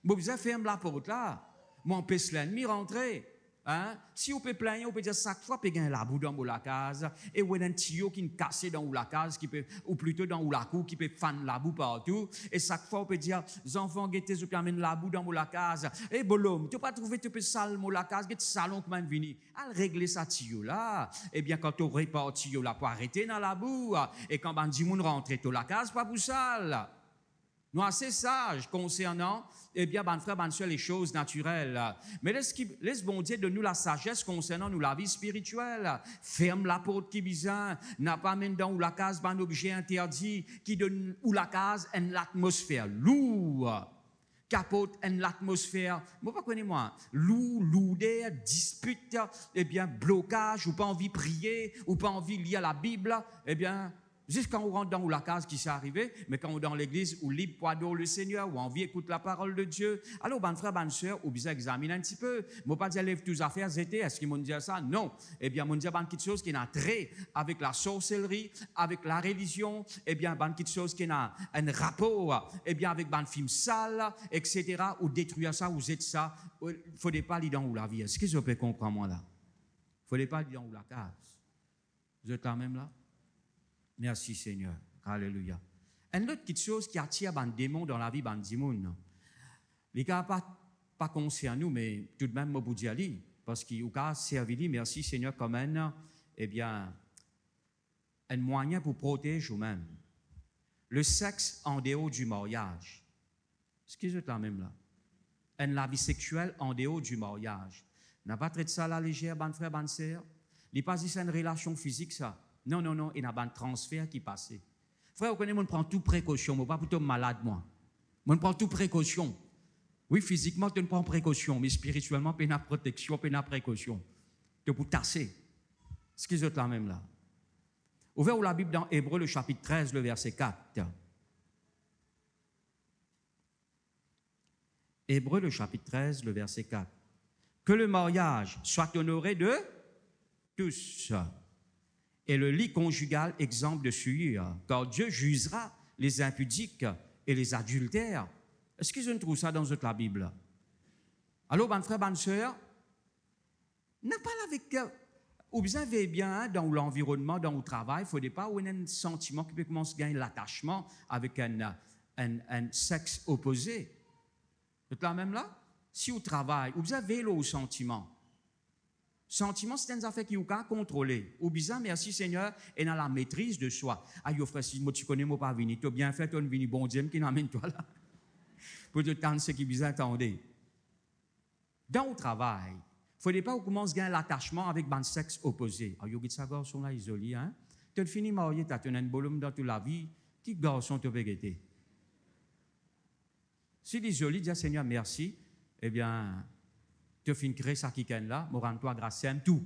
Vous ferme la porte là. Moi, on peut l'ennemi rentrer. Hein? Si on peut plaindre, on peut dire chaque fois, on peut gagner la boue dans la case, et on a un tuyau qui est cassé dans la case, qui peut, ou plutôt dans la cour, qui peut fan la boue partout. Et chaque fois, on peut dire, les enfants, guettez, je peux amener la boue dans la case. Et bolom, tu peux pas trouver, tu peux salmo la case, guette salon que man vini. À régler ça tuyau là. Eh bien, quand on répare tuyau là, pour arrêter dans la boue. Et quand on dit, moun rentre, tu la case, pas pour sale. Nous sommes assez sages concernant, eh bien, ben frère, ben soeur, les choses naturelles. Mais laisse bon Dieu de nous la sagesse concernant nous la vie spirituelle. Ferme la porte qui bizarre, n'a pas même dans ou la case, ben objet interdit, qui donne ou la case, en l'atmosphère lourde. Capote en l'atmosphère, moi pas connais moi, d'air, dispute, eh bien blocage, ou pas envie de prier, ou pas envie de lire la Bible, eh bien juste quand on rentre dans la case qui s'est arrivé, mais quand on est dans l'église, ou libre pour adorer le Seigneur, ou envie écouter la parole de Dieu, alors ben frère, ben soeur, ou bien examine un petit peu. Moi pas dire lève tous affaires zété, est-ce qu'ils m'ont dit ça? Non. Eh bien, m'ont dit ben quelque chose qui n'a trait avec la sorcellerie, avec la religion, eh bien ben quelque chose qui n'a un rapport, eh bien avec ben film sale, etc. ou détruire ça, ou êtes ça, faudrait pas aller dans la vie. Est-ce que je peux comprendre moi là? Faudrait pas aller dans la case. Vous êtes là même là? Merci Seigneur. Alléluia. Une autre petite chose qui attire les démons dans la vie des gens. Les gars, pas conscients nous, mais tout de même, je vous dis, parce qu'il a servi, merci Seigneur, comme un moyen pour protéger vous-même. Le sexe en dehors du mariage. Ce qui est là même là. La vie sexuelle en dehors du mariage. N'a pas traité ça à la légère, ban frère, ban sœur. Il n'est pas dit c'est une relation physique, ça. Non, il y a un transfert qui passe. Frère, vous connaissez, on prend toute précaution. Je ne suis pas plutôt malade, moi. On prend toute précaution. Oui, physiquement, tu ne prends précaution, mais spirituellement, tu as protection, tu as précaution. Tu peux tasser. Ce qui est là même là. Ouvert la Bible dans Hébreux, le chapitre 13, le verset 4. Hébreux, le chapitre 13, le verset 4. Que le mariage soit honoré de tous. Et le lit conjugal exempt de souillure, car Dieu jugera les impudiques et les adultères. Est-ce que je ne trouve ça dans la Bible? Alors, ben frère, ben soeur, n'a pas avec... Observez bien dans l'environnement, dans le travail, il ne faut pas avoir un sentiment qui peut commencer à gagner l'attachement avec un sexe opposé. Vous êtes là même là? Si au travail, vous avez le sentiment. Sentiment, c'est une affaire qui vous a contrôlé. Ou bien, merci Seigneur, et dans la maîtrise de soi. Aïe, frère, si moi tu connais, moi pas venir. Tu as bien fait, tu as venu, bon Dieu, qui n'amène toi là. Pour te tendre ce qui vous attendez. Dans le travail, il ne faut pas commencer à gagner l'attachement avec un sexe opposé. Aïe, vous avez ça, garçon là, isolé, hein? Tu as fini marié, tu as un volume dans toute la vie. Qui garçon te peut guetter? Si l'isolé dit Seigneur, merci, eh bien, tu as fini créer ça qui est là, moi rends-toi grâce, c'est tout.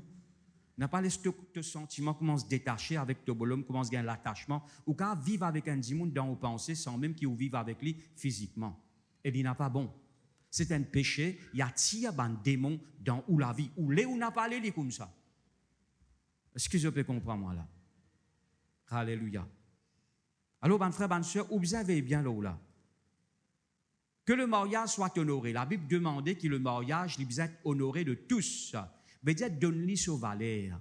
N'a pas laissé ce sentiment commence à se détacher avec ton bonhomme, commence à gagner l'attachement, ou quand vivre avec un démon dans vos pensées sans même qu'il vive avec lui physiquement. Et il n'a pas bon. C'est un péché, il y a un démon dans ou la vie, ou les ou n'a pas les comme ça. Est-ce que je peux comprendre moi là? Alléluia. Alors, ben frère, ben soeur, observez bien là. Que le mariage soit honoré. La Bible demandait que le mariage lui être honoré de tous. Veut dire donne-lui ce valeur.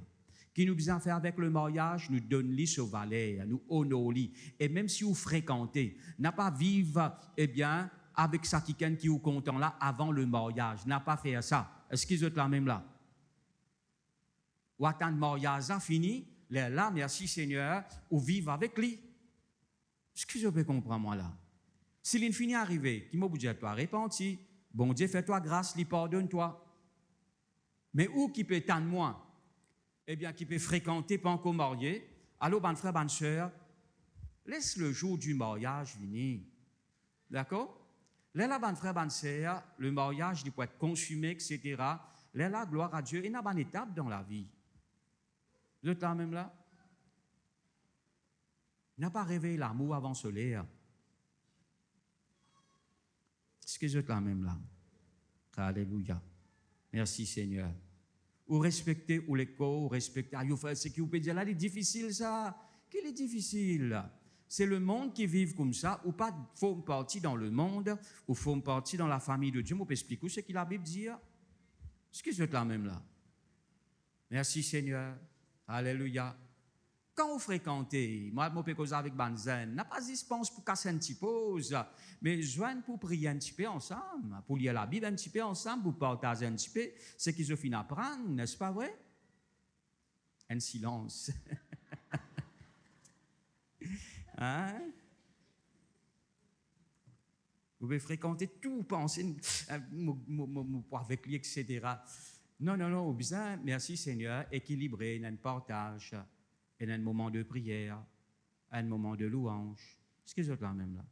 Qui nous besoin faire avec le mariage, nous donne-lui ce valeur, nous honore-lui. Et même si vous fréquentez, n'a pas vivre, eh bien, avec ça qui vous content là avant le mariage. N'a pas fait ça. Est-ce qu'ils sont là même là? Ou attendre le mariage a fini, là, merci Seigneur, ou vivre avec lui. Est-ce que je peux comprendre moi là? Si l'infini est arrivé, qui m'a dit toi repenti, bon Dieu fais-toi grâce, lui pardonne-toi. Mais où qui peut attendre moi? Eh bien, qui peut fréquenter pas encore marié. Alors, ben frère, ben soeur, laisse le jour du mariage venir. D'accord? Là, ben frère, ben soeur, le mariage il peut être consumé, etc. Là, gloire à Dieu, il y a une étape dans la vie. Vous êtes là même là? Il n'a pas réveillé l'amour avant solaire. Est-ce que vous êtes là même là? Alléluia. Merci Seigneur. Ou respecter ou les corps, ou respecter. Ah, c'est qui vous peut dire là, c'est difficile ça. Qu'il est difficile. C'est le monde qui vit comme ça, ou pas faut partie dans le monde, ou faut partie dans la famille de Dieu. Vous pouvez expliquer ce que la Bible dit? Est-ce que vous êtes là même là? Merci Seigneur. Alléluia. Quand vous fréquentez, moi, je peux causer avec Banzen, n'a pas dit, pense pour casser un petit pause, mais joindre pour prier un petit peu ensemble, pour lire la Bible un petit peu ensemble, pour partager un petit peu ce qu'ils ont fini d'apprendre, n'est-ce pas vrai? Un silence. Hein? Vous pouvez fréquenter tout, penser avec lui, etc. Non, non, non, au besoin, merci Seigneur, équilibré, un partage, et un moment de prière, un moment de louange. Ce que c'est là même là.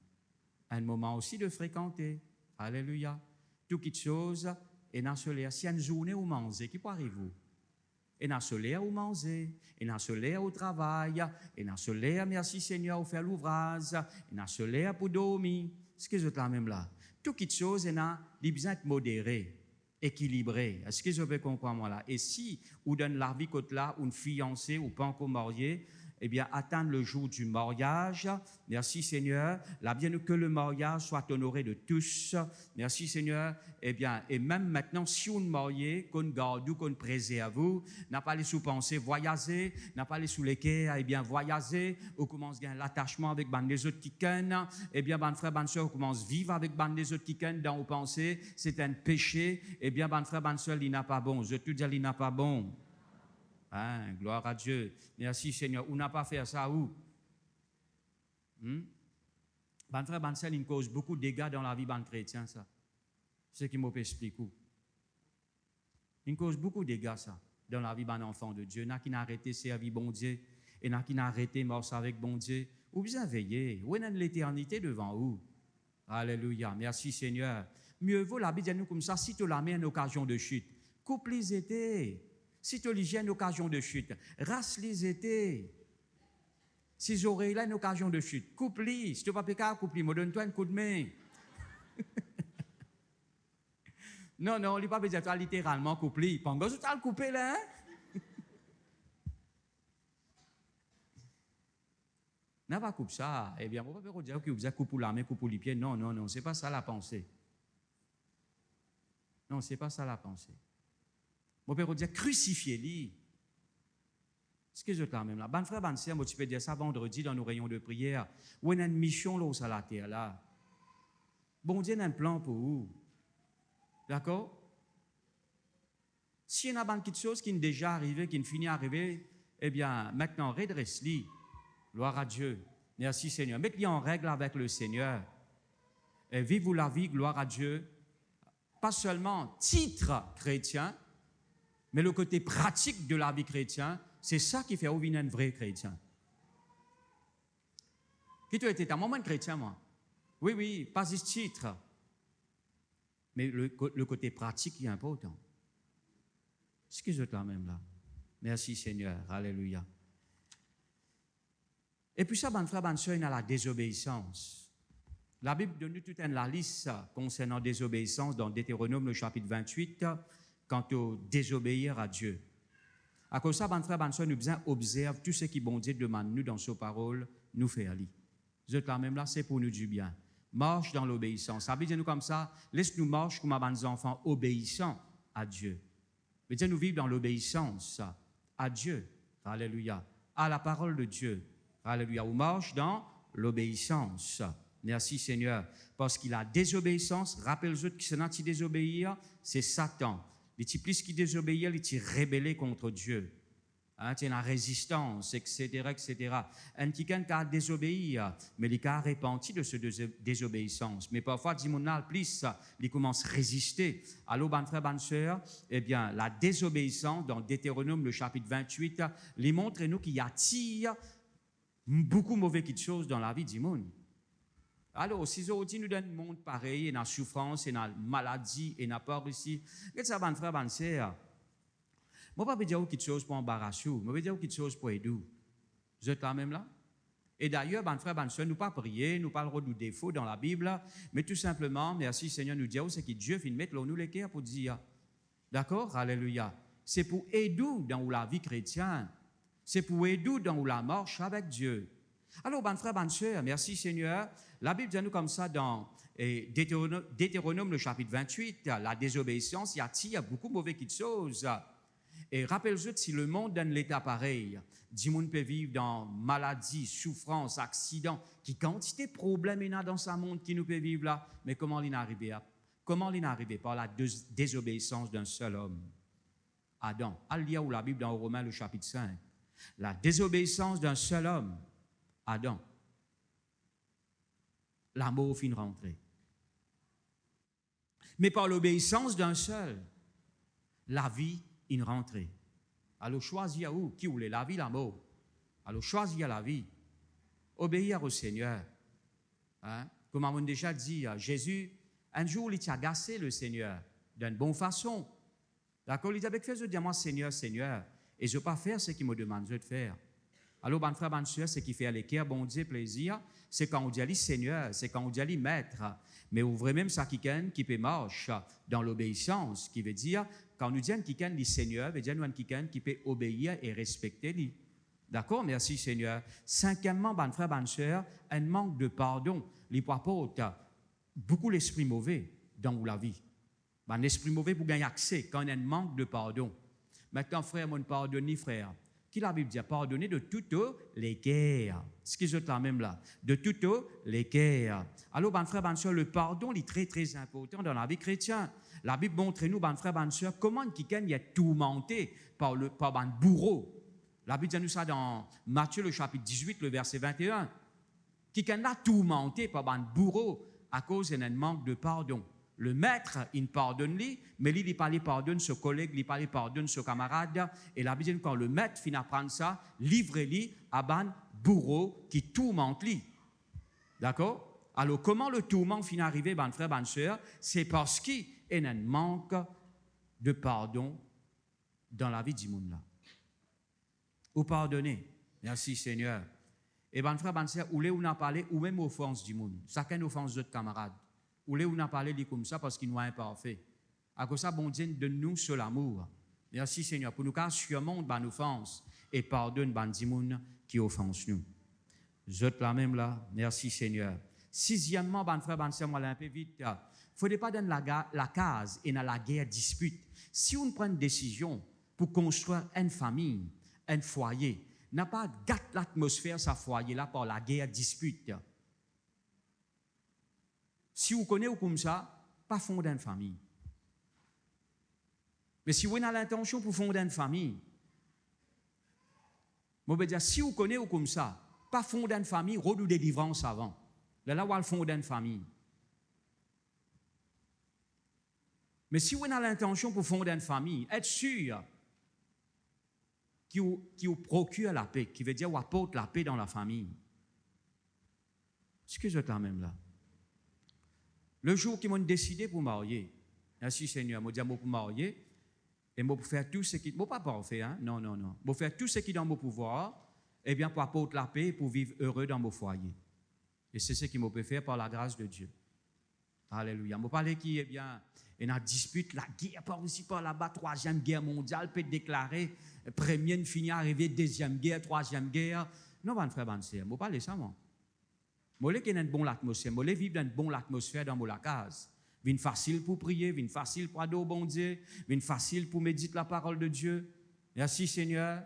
Un moment aussi de fréquenter. Alléluia. Tout quelque chose, et dans ce l'air, si une journée où manger, qui peut arriver? Et dans ce l'air où manger, et dans ce l'air au travail, et dans ce l'air, merci Seigneur, pour faire l'ouvrage, et dans ce l'air pour dormir. Ce que c'est là même là. Tout quelque chose, et dans les besoins de modéré, équilibré. Est-ce que je peux comprendre moi là? Et si vous donne la vie côté là, une fiancée ou pas encore mariée, eh bien, attendre le jour du mariage. Merci Seigneur. Là, bien que le mariage soit honoré de tous. Merci Seigneur. Eh bien, et même maintenant, si on est marié, qu'on garde ou qu'on préserve vous, n'a pas les sous-pensées voyager, n'a pas les sous les quais, eh bien, voyager, ou commence à gagner l'attachement avec les autres qui connaissent, eh bien, frère, soeur, commence à vivre avec les autres qui connaissent dans vos pensées, c'est un péché, eh bien, frère, soeur, il n'a pas bon. Je te dis, il n'a pas bon. Hein, gloire à Dieu. Merci Seigneur. On n'a pas fait ça où? Frère, il cause beaucoup de dégâts dans la vie des chrétiens, ça. C'est ce qui m'explique. Il cause beaucoup de dégâts, ça, dans la vie d'un enfant de Dieu. Il y en a qui n'ont arrêté de servir bon Dieu. Il y en a qui n'ont arrêté de marcher avec bon Dieu. Ou bien veiller. Où est l'éternité devant vous? Alléluia. Merci Seigneur. Mieux vaut la Bible dit nous comme ça, si tu la mets en occasion de chute. Coupe les étés. Si tu as une occasion de chute, rasse les étés. Si j'aurais là une occasion de chute, coupe-les. Si tu n'as pas pu couper, me donne-toi un coup de main. Non, non, il n'est pas besoin de littéralement couper. Pendant que tu as le coupé là, hein? N'a pas coupé ça. Eh bien, on ne peut pas dire que vous avez coupé la main, coupé les pieds. Non, non, non, ce n'est pas ça la pensée. Non, ce n'est pas ça la pensée. Mon père dit crucifiez-les. Ce que je t'en même là. Ban frère, ban sœur, tu peux dire ça vendredi dans nos rayons de prière. Où il y a une mission là, sur la terre là. Bon Dieu a un plan pour vous. D'accord? S'il y a quelque chose qui est déjà arrivé, qui est fini d'arriver, eh bien, maintenant, redresse-les. Gloire à Dieu. Merci Seigneur. Mettez-les en règle avec le Seigneur. Et vivez la vie, gloire à Dieu. Pas seulement titre chrétien, mais le côté pratique de la vie chrétienne, c'est ça qui fait ouvrir un vrai chrétien. Qui tu étais un moment de chrétien, moi? Oui, oui, pas ce titre. Mais le côté pratique est important. Ce que je quand même là. Merci Seigneur. Alléluia. Et puis ça, frère, soeur, il y a la désobéissance. La Bible donne toute une liste concernant désobéissance dans Deutéronome, le chapitre 28, quant au désobéir à Dieu. À cause de ça, frère, soeur, nous besoin observer tout ce qui bon Dieu demande nous dans ses paroles, nous fait aller. Vous êtes là même là, c'est pour nous du bien. Marche dans l'obéissance. Ça veut dire nous comme ça, laisse-nous marcher comme des enfants obéissants à Dieu. Mais nous vivre dans l'obéissance à Dieu. Alléluia. À la parole de Dieu. Alléluia. On marche dans l'obéissance. Merci Seigneur. Parce qu'il a désobéissance. Rappelle-vous qui s'en a désobéir, c'est Satan. Les petits plus qui désobéir, les petits rébellés contre Dieu. Hein, il y a la résistance, etc., etc. Un qui a désobéi, mais il a repenti de cette désobéissance. Mais parfois, dimonal plus, il commence à résister. Alors, ban frère, ban sœur, eh bien, la désobéissance, dans Deutéronome, le chapitre 28, il montre nous qu'il y a beaucoup de mauvaises choses dans la vie du monde. Alors, si aujourd'hui nous donne un monde pareil, et dans la souffrance, et dans la maladie, et dans la peur ici, qu'est-ce que ça, ban frère, ban sœur? Je ne vais pas dire quelque chose pour embarrasser, je vais dire quelque chose pour aider. Vous êtes là même là? Et d'ailleurs, ban frère, ban sœur, nous pas prier, nous parlerons de défauts dans la Bible, mais tout simplement, merci Seigneur, nous dire c'est que Dieu finit mettre nous les cœurs pour dire. D'accord? Alléluia. C'est pour aider dans la vie chrétienne. C'est pour aider dans la marche avec Dieu. Alors, ban frère, ban sœur, merci Seigneur. La Bible dit nous comme ça dans Deutéronome, le chapitre 28, la désobéissance, il y a beaucoup de mauvaises choses. Et rappelle-vous, si le monde donne l'état pareil, du monde peut vivre dans maladie, souffrance, accident, qui quantité de problèmes il y a dans ce monde qui nous peut vivre là, mais comment il est arrivé? Comment il est arrivé? Par la désobéissance d'un seul homme, Adam. Al-Lia ou la Bible dans Romains, le chapitre 5. La désobéissance d'un seul homme, Adam. La mort fin rentrée. Mais par l'obéissance d'un seul, la vie, une rentrée. Alors choisir où? Qui voulait la vie, la mort? Alors choisir la vie. Obéir au Seigneur. Hein? Comme on a déjà dit, Jésus, un jour, il t'a agacé le Seigneur d'une bonne façon. D'accord? Il dit, avec fait, je dis à moi, Seigneur, Seigneur, et je ne vais pas faire ce qu'il me demande de faire. Alors, mon frère, bonne soeur, c'est qui fait l'équerre, bon Dieu, plaisir, c'est quand on dit à Seigneur, c'est quand on dit à Maître. Mais ouvrez même ça qui peut marcher dans l'obéissance, qui veut dire, quand nous disons qui le Seigneur, veut dire nous qui peut obéir et respecter lui. D'accord? Merci Seigneur. Cinquièmement, bonne frère, bonne soeur, un manque de pardon. Les apôtres, beaucoup l'esprit mauvais dans la vie. Ben, l'esprit mauvais pour gagner accès quand il y a un manque de pardon. Maintenant, frère, mon pardonne, frère. Qui la Bible dit? Pardonner de toutes les guerres. Ce qui est là même là. De toutes les guerres. Alors, ben frère, ben soeur, le pardon est très, très important dans la vie chrétienne. La Bible montre nous, ben frère, ben soeur, comment quelqu'un est tourmenté par un bourreau. La Bible dit nous ça dans Matthieu, le chapitre 18, le verset 21. Quelqu'un est tourmenté par un bourreau à cause d'un manque de pardon. Le maître, il pardonne lui, mais lui, il pas les pardonne ce collègue, il pas les pardonne ce camarade. Et la Bible dit quand le maître finit apprendre ça, livrez-lui à un bourreau qui tourmente lui. D'accord? Alors, comment le tourment finit arriver, ben frère, ben soeur? C'est parce qu'il y a un manque de pardon dans la vie du monde là. Ou pardonner. Merci Seigneur. Et ben frère, ben soeur, où on a parlé, ou même offense du monde. Chacun offense d'autres camarades. Où on a parlé comme ça parce qu'il nous a imparfait. À cause de ça, bon Dieu, donne-nous seul amour. Merci Seigneur, pour nous car surmonte ban offense et pardonne ban dimoun qui offense nous. Je te la même là, merci Seigneur. Sixièmement, ban frère, ban sœur, moi là un peu vite. Il ne faudrait pas donner la case et dans la guerre dispute. Si on prend une décision pour construire une famille, un foyer, n'a pas gâté l'atmosphère sa foyer là par la guerre dispute. Si vous connaissez comme ça, pas fonder une famille. Mais si vous avez l'intention pour fonder une famille, je veux dire, si vous connaissez comme ça, pas fonder une famille, redou délivrance avant. Là, vous allez fonder une famille. Mais si vous avez l'intention pour fonder une famille, être sûr qui vous procure la paix, qui veut dire vous apporte la paix dans la famille. Ce que je t'en même là. Le jour qu'ils m'ont décidé pour marier, merci Seigneur, je dis pour marier, et je pour faire tout ce qui... Je ne pas parfait, hein? Non. Je pour faire tout ce qui est dans mon pouvoir, et bien pour apporter la paix, pour vivre heureux dans mon foyer. Et c'est ce qu'il me peut faire par la grâce de Dieu. Alléluia. Je parle qui, eh bien, il y a une dispute, la guerre par ici, par là-bas, troisième guerre mondiale, peut déclarer, première finit arriver, deuxième guerre, troisième guerre. Non, mon frère, mon sœur, je parle de ça, moi. Je veux qu'il y ait une bonne atmosphère, je veux vivre dans une bonne atmosphère dans la case. Vine facile pour prier, vine facile pour adorer bon Dieu, vine facile pour méditer la parole de Dieu. Merci Seigneur.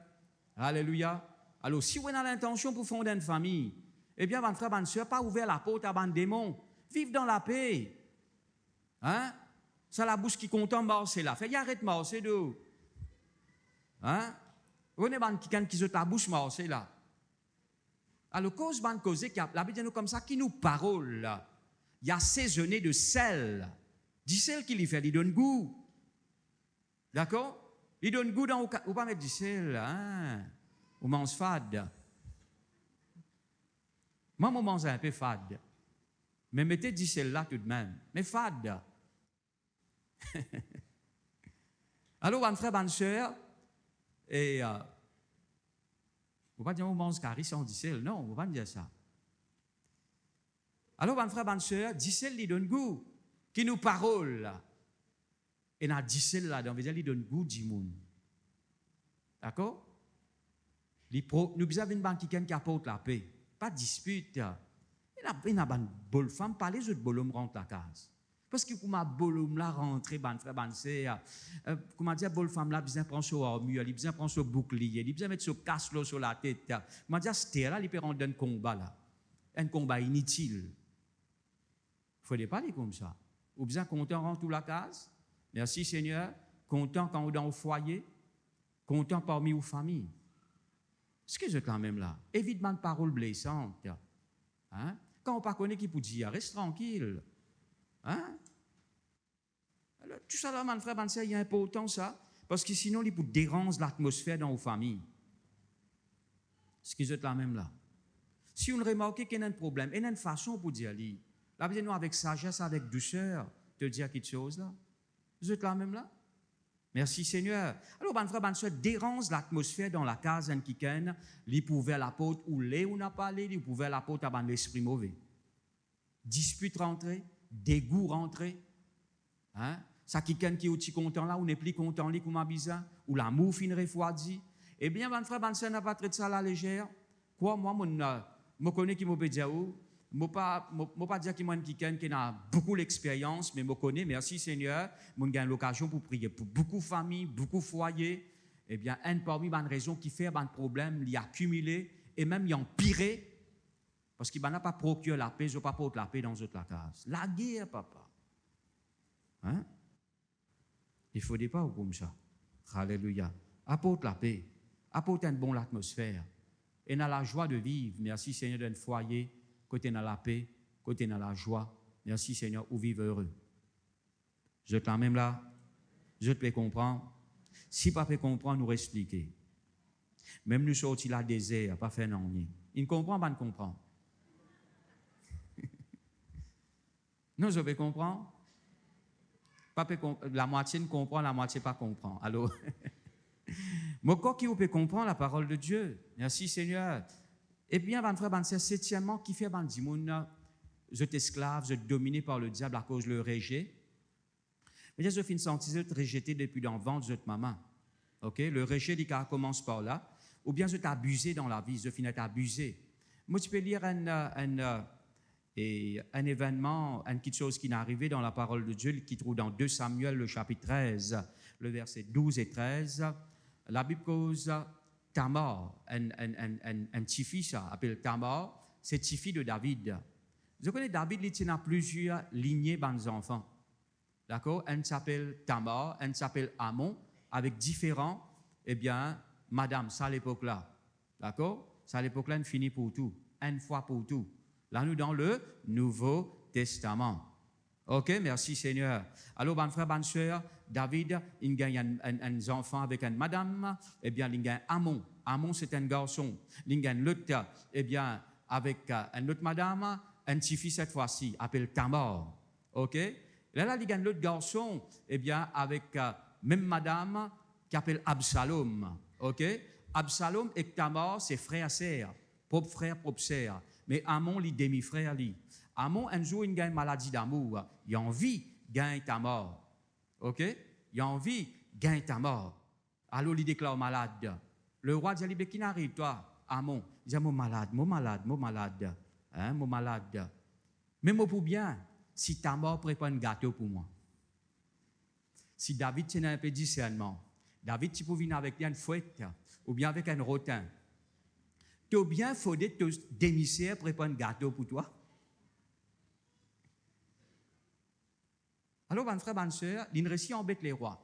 Alléluia. Alors, si vous avez l'intention pour fonder une famille, eh bien, mon frère, ma soeur, pas ouvert la porte à un démon. Vive dans la paix. Hein? Ça la bouche qui content marcher là. Fait, arrête marcher d'où? Hein? Vous avez quelqu'un qui se la bouche marcher là. Alors, cause ban cause qui a la Bible dit comme ça qui nous parole là. Il y a saisonné de sel. Du sel qui lui fait, il donne goût. D'accord? Il donne goût dans ou pas mettre du sel, hein? Ou mange fade. Moi, je mange un peu fade. Mais mettez du sel là tout de même. Mais fade. Alors, mon frère, bonne soeur, et ne faut pas dire on mange carré sans du sel. Non, on ne faut pas dire ça. Alors, mon frère, bonne soeur, du sel, il donne goût. Qui nous parole. Et dans du sel là, on veut dire, il donne goût du monde. D'accord? Nous avons une banque qui apporte la paix. Pas de dispute. Il y a une bonne femme, pas les autres bolom rentrent la case. Parce que comme ma bolom là rentre, ban frère, ban sœur, comment dire, bonne femme là, besoin prendre son armure, il besoin prendre son bouclier, il besoin mettre son casque sur la tête. Comment dire, c'était là, il peut rendre un combat là. Un combat inutile. Il ne faut pas aller comme ça. Ou besoin content rentre toute la case. Merci Seigneur. Content quand on est dans le foyer. Content parmi vos familles. Ce que je quand même là. Évidemment, de paroles blessantes. Hein? Quand on ne connaît pas qui peut dire, reste tranquille. Hein? Alors, tout ça là, mon frère, mon sœur, il est important ça, parce que sinon, il peut déranger l'atmosphère dans vos familles. Ce qui est la même là. Si on remarque qu'il y a un problème, il y a une façon pour dire, là, nous avec sagesse, avec douceur, te dire quelque chose là. Vous êtes là même là? Merci Seigneur. Alors, mon frère, mon soeur, dérange l'atmosphère dans la case en qui ken, il pouvait la porte ou les ou n'a pas allé, il pouvait la porte à l'esprit mauvais. Dispute rentrer, dégoût rentrer. Hein? Ça qui ken qui est aussi content là, ou n'est plus content, li comme bizarre, ou l'amour fin refroidi. Eh bien, mon frère, mon soeur n'a pas traité ça à la légère. Quoi, moi, je connais qui m'a dit où. Je ne pas dire qu'il y a beaucoup d'expérience, mais je connais, merci Seigneur, je ai l'occasion pour prier pour beaucoup de familles, beaucoup de foyers. Eh bien, une parmi les raisons qui fait un problème, il a accumulé et même il a empiré parce qu'il n'a pas procuré la paix, il n'a pas porté la paix dans toute la case. La guerre, papa. Hein? Il ne faut pas comme ça. Alléluia. Apporte la paix, apporte une bonne atmosphère et dans la joie de vivre. Merci Seigneur d'un foyer. Côté dans la paix, côté dans la joie. Merci Seigneur, ou vivre heureux. Je te même là, je te peux comprendre. Si pas peut comprendre, nous expliquer. Même nous sortis là désert, pas faire non. Il ne comprend pas, ne comprend. Non, je peux comprendre. La moitié ne comprend, la moitié pas comprend. Alors, mon corps qui peut comprendre la parole de Dieu. Merci Seigneur. Et bien, mon frère, c'est septièmement qui fait ban di moun, vous êtes esclave, vous êtes dominé par le diable à cause de le rejet. Mais je finis senti vous êtes rejeté depuis dans le ventre de votre maman. Ok, le rejet, il commence par là. Ou bien vous êtes abusé dans la vie, vous finis abusé. Moi, tu peux lire un événement, quelque chose qui est arrivé dans la parole de Dieu, qui trouve dans 2 Samuel, le chapitre 13, le verset 12 et 13. La Bible cause Tamar, un petit-fils appelé Tamar, c'est le petit-fils de David. Je connais David, il a plusieurs lignées de enfants. D'accord? Un s'appelle Tamar, un s'appelle Amon, avec différents, eh bien, madame, ça à l'époque-là. D'accord? Ça à l'époque-là, une finit pour tout, une fois pour tout. Là, nous dans le Nouveau Testament. Ok, merci Seigneur. Alors, bon frère, bonne soeur, David, il gagne un enfant avec une madame, eh bien, il gagne Amon. Amon, c'est un garçon. Il gagne l'autre, eh bien, avec une autre madame, un petit-fils cette fois-ci, appelé Tamar. Ok? Là, il gagne l'autre garçon, eh bien, avec même madame, qui appelle Absalom. Ok? Absalom et Tamar, c'est frère et sœur, propre frère, propre sœur. Mais Amon, il demi-frère, lui. Amon, un jour, il gagne une maladie d'amour. Il a envie de gagner ta mort. OK? Il a envie de gagner ta mort. Alors, il déclare malade. Le roi dit, qui n'arrive, toi, Amon? Il dit, mon malade. Hein, mon malade. Mais moi, pour bien, si ta mort prépare un gâteau pour moi. Si David tient un peu de discernement, David, tu peux venir avec une fouette ou bien avec un rotin. Tu as bien faudé te démissaire préparer un gâteau pour toi. Alors, mon frère, ma soeur, il réussit à embêter les rois.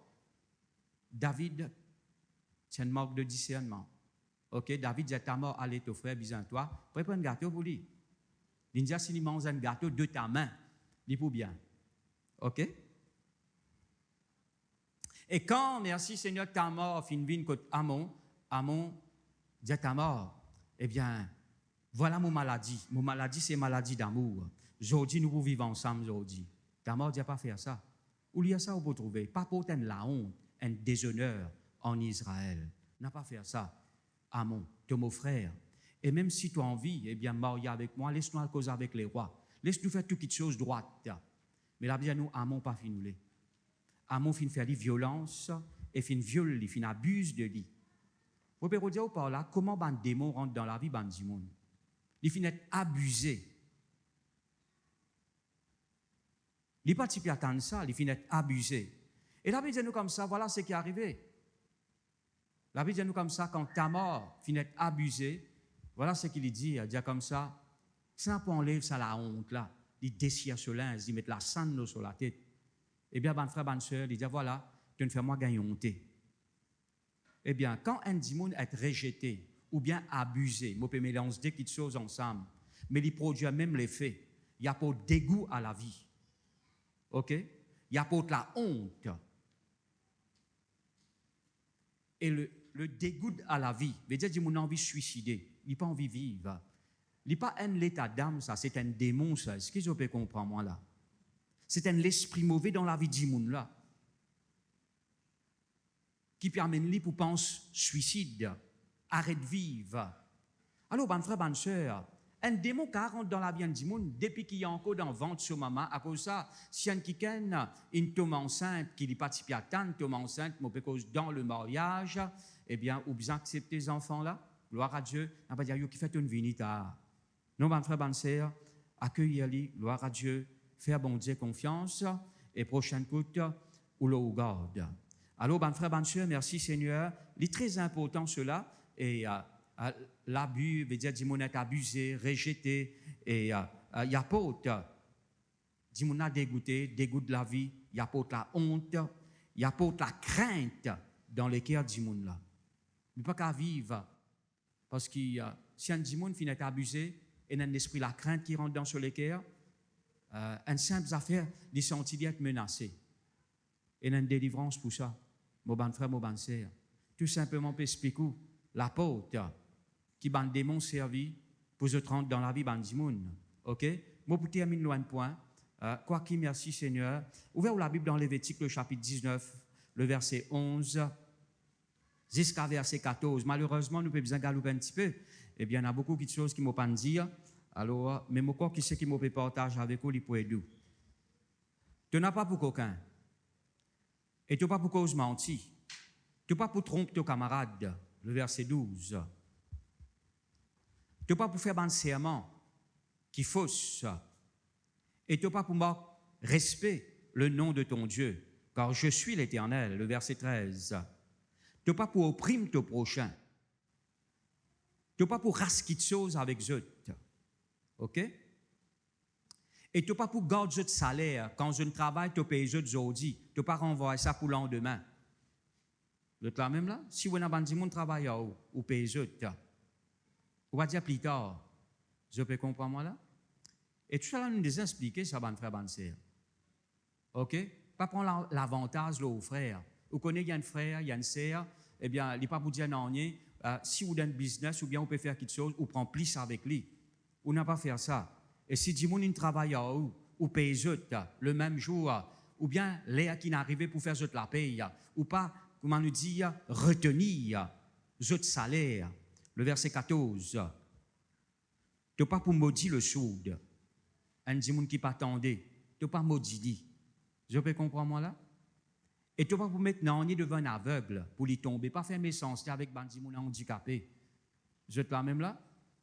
David, c'est une marque de discernement. Ok, David dit ta mort, allez, ton frère, bisous toi, prépare un gâteau pour lui. Il dit, si il mange un gâteau de ta main, il peut bien. Ok? Et quand, merci Seigneur, ta mort, fin vin côté Amon dit ta mort, eh bien, voilà mon maladie. Mon maladie, c'est maladie d'amour. Aujourd'hui, nous vivons ensemble aujourd'hui. Ta mort dit pas faire ça. Où il y a ça, on peut trouver. Pas pour la honte, un déshonneur en Israël. N'a pas fait ça. Amon, tu es mon frère. Et même si tu as envie, eh bien, marier avec moi, laisse-nous causer avec les rois. Laisse-nous faire toutes les choses droites. Mais là, bien, nous, Amon, pas finouler. Amon fin faire des violences et fin viole, fin abuse de lui. Vous pouvez dire par là, comment un démon rentre dans la vie du monde? Il finit être abusé. Il n'est pas type attendre ça, il finit être abusé. Et la Bible dit nous comme ça, voilà ce qui est arrivé. La Bible dit nous comme ça, quand Tamar finit être abusé, voilà ce qu'il dit, il dit comme ça, ça peut enlever ça la honte là, il déchire ce linge, il met la cendre sur la tête. Eh bien, mon frère, bonne soeur, il dit voilà, tu ne fais moi gagner honte. Eh bien, quand un démon est rejeté ou bien abusé, on peut mélanger deux petites choses ensemble, mais il produit même l'effet. Il n'y a pas de dégoût à la vie. OK? il apporte la honte et le dégoût à la vie. Veut dire, mon envie de suicider, il n'a pas envie de vivre. Il n'est pas un l'état d'âme, ça, c'est un démon, ça. Est-ce que vous pouvez comprendre, moi, là? C'est un esprit mauvais dans la vie du monde, là, qui permet lui pour penser suicide, arrête de vivre. Alors, ben frère, ben sœur, un démon qui rentre dans la vie du monde depuis qu'il y a encore dans le ventre de maman, à cause de ça, si un quelqu'un une tombe enceinte, qui n'est pas typique à tant, tombe enceinte, mais cause dans le mariage, eh bien, ou bien accepter ces enfants-là, gloire à Dieu, on va dire, qui fait une vinita. Non, ben frère, ben sœur, accueillir-les, gloire à Dieu, faire bon Dieu confiance, et prochaine coute, ou le garde. Alors, ben frère, ben sœur, merci Seigneur, il est très important cela, et l'abus, veut dire, dit est abusé, rejeté, et il y a pas dit dégoûté, dégoût de la vie, il y a pas la honte, il y a pas la crainte dans les cœurs du monde là. Il ne peut pas qu'à vivre, parce que si un monde finit abusé, et un esprit la crainte qui rentre dans sur les cœurs, une simple affaire, il sentit d'être menacé. Et il y a une délivrance pour ça. Mon bon frère, mon bonne sœur. Tout simplement, pour expliquer l'apôtre qui ban démon servi pour se rentrer dans la vie ban du monde. OK? Moi, pour terminer loin de point, quoi qu'il merci Seigneur, ouvrez la Bible dans Lévitique, le chapitre 19, le verset 11, jusqu'à verset 14. Malheureusement, nous pouvons besoin galoper un petit peu. Eh bien, il y a beaucoup de choses qui ne m'ont pas dit. Alors, même encore, qui c'est qui m'a partager avec vous, il peut aider. Tu n'as pas pour coquin. Et tu n'as pas pour cause menti. Tu n'as pas pour tromper tes camarades. Le verset 12. Tu n'as pas pour faire un serment qui fausse. Et tu n'as pas pour respect le nom de ton Dieu. Car je suis l'Éternel. Le verset 13. Tu n'as pas pour opprimer ton prochain. Tu n'as pas pour rasquer de choses avec eux. OK? Et tu n'as pas pour garder de salaire. Quand je travaille, tu payes eux aujourd'hui. Tu n'as pas renvoyer ça pour le lendemain. Vous êtes là même là? Si vous avez un bon travail, vous payez eux. On va dire plus tard. Je peux comprendre moi là? Et tout ça, nous nous expliquer ça, bon frère, bonne sœur. OK? Pas prendre l'avantage là, aux frères. Vous connaissez, il y a un frère, il y a une sœur, eh bien, il n'est pas pour dire non, si vous avez un business, ou bien on peut faire quelque chose, ou prend plus avec lui. On n'a pas faire ça. Et si du monde travaille ou paye le même jour, ou bien les qui n'arrivent pour faire la paye, ou pas, comment nous dire, retenir salaire. Le verset 14. Tu n'as pas pour maudire le sourd. Un monde qui pas attendait. Tu n'as pas maudit. Je peux comprendre moi là? Et tu n'as pas pour mettre Nani devant un aveugle pour lui tomber. Pas faire méchanceté avec des gens handicapés. Vous êtes là même là?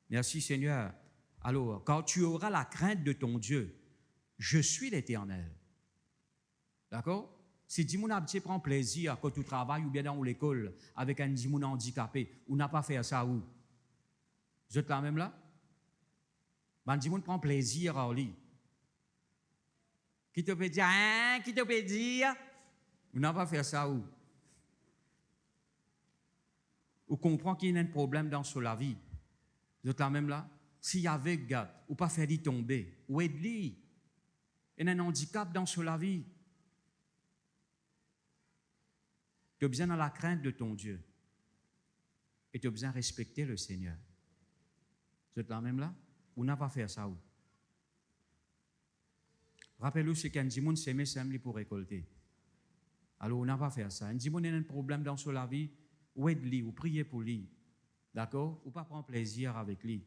Merci Seigneur. Alors, quand tu auras la crainte de ton Dieu, je suis l'Éternel. D'accord? Si Dimoun Abdi prend plaisir quand tu travailles ou bien dans l'école avec un Dimoun handicapé, ou n'a pas fait ça où? Vous êtes là même là? Ben, Dimoun prend plaisir à lui. Qui te peut dire, hein? Qui te peut dire? Ou n'a pas fait ça où? Ou comprend qu'il y a un problème dans la vie. Vous êtes là même là? S'il y avait gars, ou pas faire lui tomber, ou aide-lui. Il y a un handicap dans la vie. Tu as besoin de la crainte de ton Dieu. Et tu as besoin de respecter le Seigneur. Vous êtes là même là? Ou n'a pas fait ça où? Rappelez-vous, c'est qu'un dimanche, c'est pour récolter. Alors, on n'a pas fait ça. Un dimanche, il y a un problème dans la vie, ou aide-lui, ou priez pour lui. D'accord? Ou pas prendre plaisir avec lui.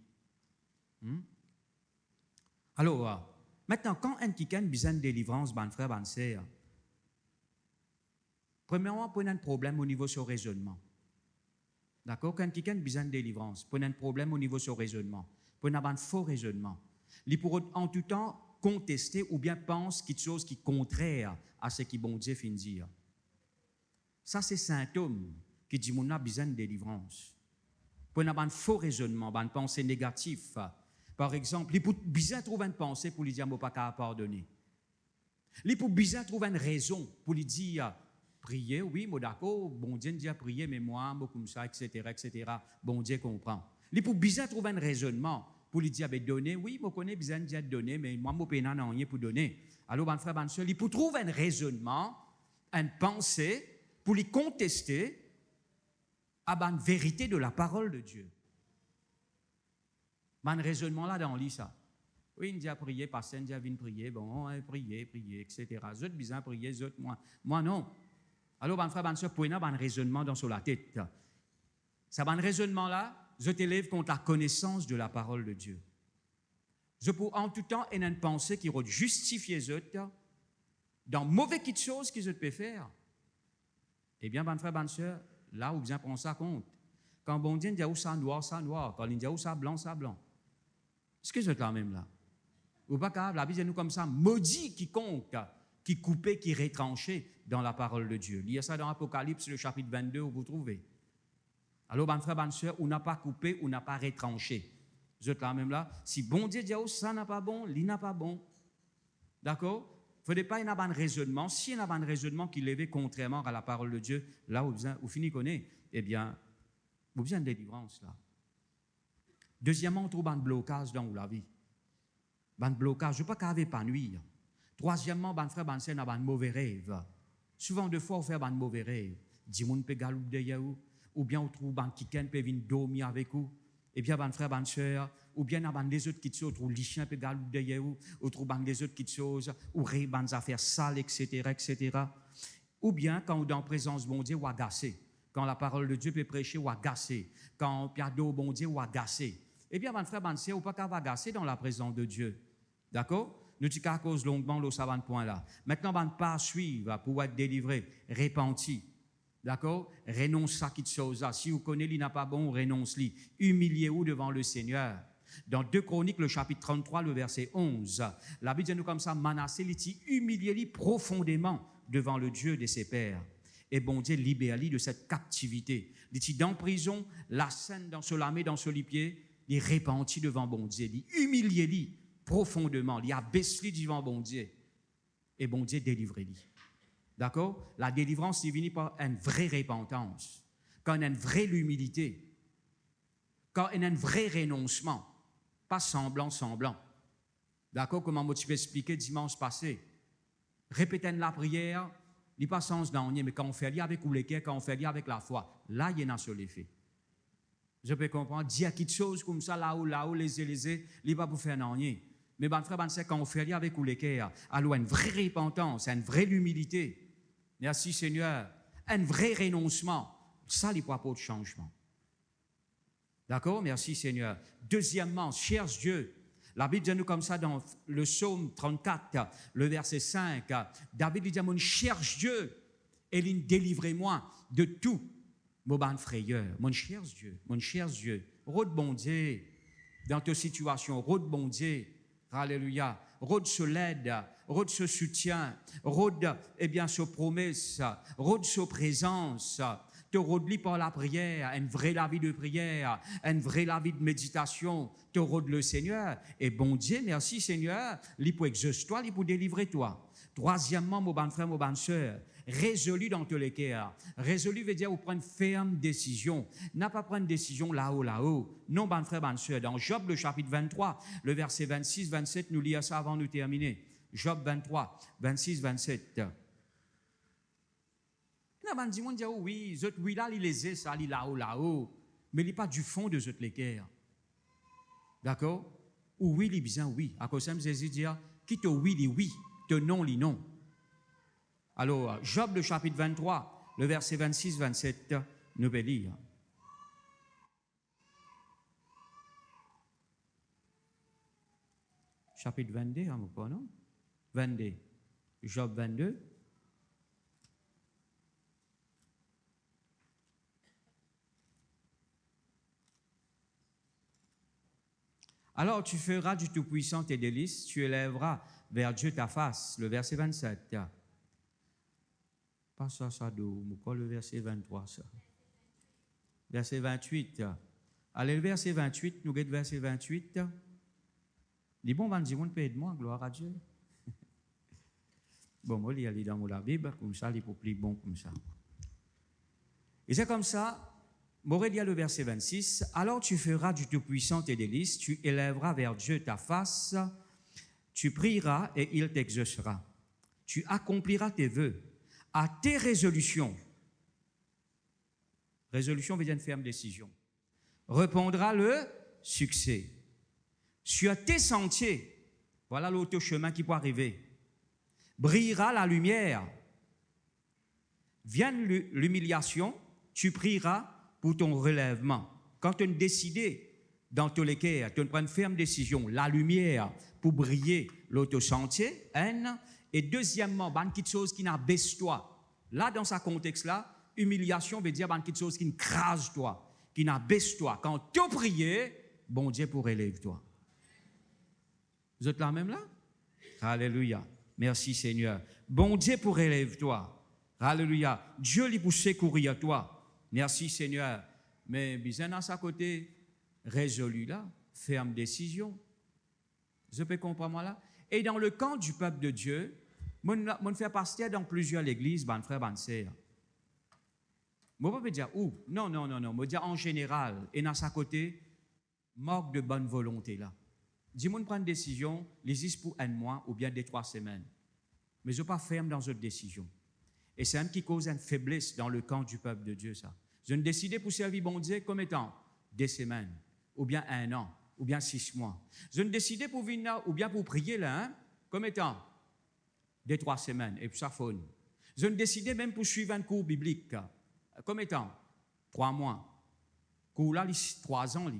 Alors, maintenant, quand un qui a besoin de délivrance, ben frère, ben sœur, premièrement, prenez un problème au niveau de son raisonnement. D'accord? Quand quelqu'un a besoin de délivrance, prenez un problème au niveau de son raisonnement. Prenez un faux raisonnement. Il pourrait en tout temps contester ou bien pense quelque chose qui est contraire à ce que bon Dieu finit de dire. Ça, c'est symptôme qui dit qu'on a besoin de délivrance. Prenez un faux raisonnement, une pensée négative. Par exemple, il peut bien trouver une pensée pour lui dire, je ne peux pas pardonner. Il peut bien trouver une raison pour lui dire, prier, oui, moi d'accord, bon Dieu dit à prier, mais moi, comme ça, etc., etc. Bon Dieu comprend. Il peut bien trouver un raisonnement pour lui dire, donner, oui, je connais besoin de donner, mais moi, je n'ai rien pour donner. Alors, mon frère, ma soeur, il peut trouver un raisonnement, une pensée, pour lui contester à la vérité de la parole de Dieu. Un raisonnement là, dans lit ça. Oui, il dit à prier, pasteur, il dit à venir prier, bon, prier, etc. Les autres besoin prier, les autres, moi non. Alors, mon frère, ma soeur, pour un raisonnement dans sur la tête. Ça, un raisonnement là, je t'élève contre la connaissance de la parole de Dieu. Je peux en tout temps une pensée qui va justifier les autres dans mauvais petites choses qu'ils peuvent faire. Eh bien, mon frère, ma soeur, là où bien prendre ça compte. Quand bon Dieu dit où ça noir, ça noir. Quand il dit où ça blanc, ça blanc. Est-ce que vous êtes là même là? Ou pas capable, la Bible dit nous comme ça, maudit quiconque qui coupait, qui retranchait dans la parole de Dieu. Il y a ça dans Apocalypse, le chapitre 22, où vous trouvez. Alors, mon frère, ma soeur, on n'a pas coupé, on n'a pas retranché. Vous êtes là même là. Si bon Dieu dit où ça n'a pas bon, il n'a pas bon. D'accord? Il ne faut pas y avoir un raisonnement. Si il y a un raisonnement qui lève contrairement à la parole de Dieu, là où vous finissez connaître, eh bien, vous avez besoin de délivrance là. Deuxièmement, on trouve un blocage dans la vie. Un blocage, je ne veux pas épanouir. Troisièmement, ban frère, ban sœur, un mauvais rêve. Souvent, deux fois, on fait un mauvais rêve. Dis-moi, peut galouper derrière vous, ou bien on trouve un quelqu'un peut venir dormir avec vous. Et bien, ban frère, ban sœur, ou bien des autres qui te sautent, ou les chiens peut galouper derrière vous, ou trouve des autres qui te sautent, ou ban affaires sales, etc., etc. Ou bien, quand on est en présence de bon Dieu, ou agacé. Quand la parole de Dieu peut prêcher, ou agacé. Quand il y a de bon Dieu, ou agacé. Eh bien, mon frère, mon sœur, on ne peut pas agacer dans la présence de Dieu. D'accord? Nous disons qu'à cause longuement, le savant point là. Maintenant, on ne peut pas suivre pour être délivré, repenti. D'accord? Renonce à cette chose-là. Si vous connaissez, il n'a pas bon, renonce-lui. Humiliez-vous devant le Seigneur. Dans 2 Chroniques, le chapitre 33, le verset 11, la Bible dit nous comme ça, Manassé, humiliez-lui profondément devant le Dieu de ses pères. Et bon Dieu libère-lui de cette captivité. Il dit dans prison, la scène dans ce lamé, dans ce lipier, il repentit devant bon Dieu, il humiliez-lui profondément, il abaisse-lui devant bon Dieu. Et bon Dieu délivre-lui. D'accord? La délivrance est venue par une vraie repentance, quand il y a une vraie humilité, quand il y a un vrai renoncement, pas semblant. D'accord? Comment je peux expliquer dimanche passé? Répéter la prière, il n'y a pas sens dans rien, mais quand on fait lien avec le cœur, quand on fait lien avec la foi, là, il y a un seul effet. Je peux comprendre, dire quelque chose comme ça, là-haut, les il n'est pas pour faire rien. Mais ben frère, quand on fait lien avec le cœur, alors une vraie repentance, une vraie humilité. Merci Seigneur. Un vrai renoncement. Ça, il n'y a pas de changement. D'accord? Merci Seigneur. Deuxièmement, cherche Dieu. La Bible dit nous comme ça dans le psaume 34, le verset 5. David dit, cherche Dieu et il délivre-moi de tout. Mon frayeur, mon cher Dieu, rôde bon Dieu dans ta situation, rôde bon Dieu, alléluia, rôde ce l'aide, rôde ce soutien, rôde, ce promesse, rôde ce présence, te rôde par la prière, une vraie la vie de prière, une vraie la vie de méditation, te rôde le Seigneur, et bon Dieu, merci Seigneur, il peut exaucer toi, il peut délivrer toi. Troisièmement, mon bon frère, mon bonne soeur, résolu dans tous les cas. Résolu veut dire vous prendre ferme décision. N'a pas prendre décision là-haut. Non, bon frère, bonne soeur. Dans Job, le chapitre 23, le verset 26, 27, nous lisons ça avant de terminer. Job 23, 26, 27. Il y a des gens qui disent oui, là, il les ça, il là-haut. Mais il n'est pas du fond de les cœurs. D'accord? Ou oui, il est bien oui. À cause de ça, je dis, qui te oui, il oui. Te non, li non. Alors, Job, le chapitre 23, le verset 26-27, nous allons lire. Chapitre 22, non? 22. Job 22. Alors tu feras du Tout-Puissant tes délices, tu élèveras vers Dieu ta face. Le verset 27. Pas ça, quoi le verset 23, ça. Verset 28. Allez, le verset 28, nous guettons verset 28. Les bons vont dire, on peut aider moi, gloire à Dieu. Bon, moi, il y a dans la Bible, comme ça, il est plus bon comme ça. Et c'est comme ça, M'aurait dit le verset 26, « Alors tu feras du Tout-Puissant tes délices, tu élèveras vers Dieu ta face, tu prieras et il t'exaucera. Tu accompliras tes vœux, à tes résolutions. » Résolution veut dire une ferme décision. « Répondra le succès. Sur tes sentiers, voilà l'autre chemin qui peut arriver, brillera la lumière. Vienne l'humiliation, tu prieras pour ton relèvement. » Quand tu as décidé dans tous les cas, tu prends une ferme décision, la lumière pour briller l'autre sentier, et deuxièmement, il y a quelque chose qui n'abaisse toi. Là, dans ce contexte-là, humiliation veut dire quelque chose qui n'écrase toi, qui n'abaisse toi. Quand tu as prié, bon Dieu pour élève toi. Vous êtes là même là? Alléluia. Merci Seigneur. Bon Dieu pour élève toi. Alléluia. Dieu lui pour secourir toi. Merci Seigneur. Mais bien à sa côté, résolu là, ferme décision. Je peux comprendre moi là? Et dans le camp du peuple de Dieu, je fais partie dans plusieurs églises, ban frère, ban sœur. Je ne peux pas dire où. Non. Je dire en général. Et dans sa côté, manque de bonne volonté là. Dis-moi de prendre une décision, les pour un mois ou bien 2-3 semaines. Mais je ne suis pas ferme dans cette décision. Et c'est un qui cause une faiblesse dans le camp du peuple de Dieu, ça. Je ne décidé pour servir bon Dieu comme étant 2 semaines, ou bien 1 an, ou bien 6 mois. Je ne décidé pour venir là, ou bien pour prier là, comme étant 2-3 semaines, et puis ça faune. Je ne décidé même pour suivre un cours biblique, comme étant 3 mois. Cours là, 3 ans.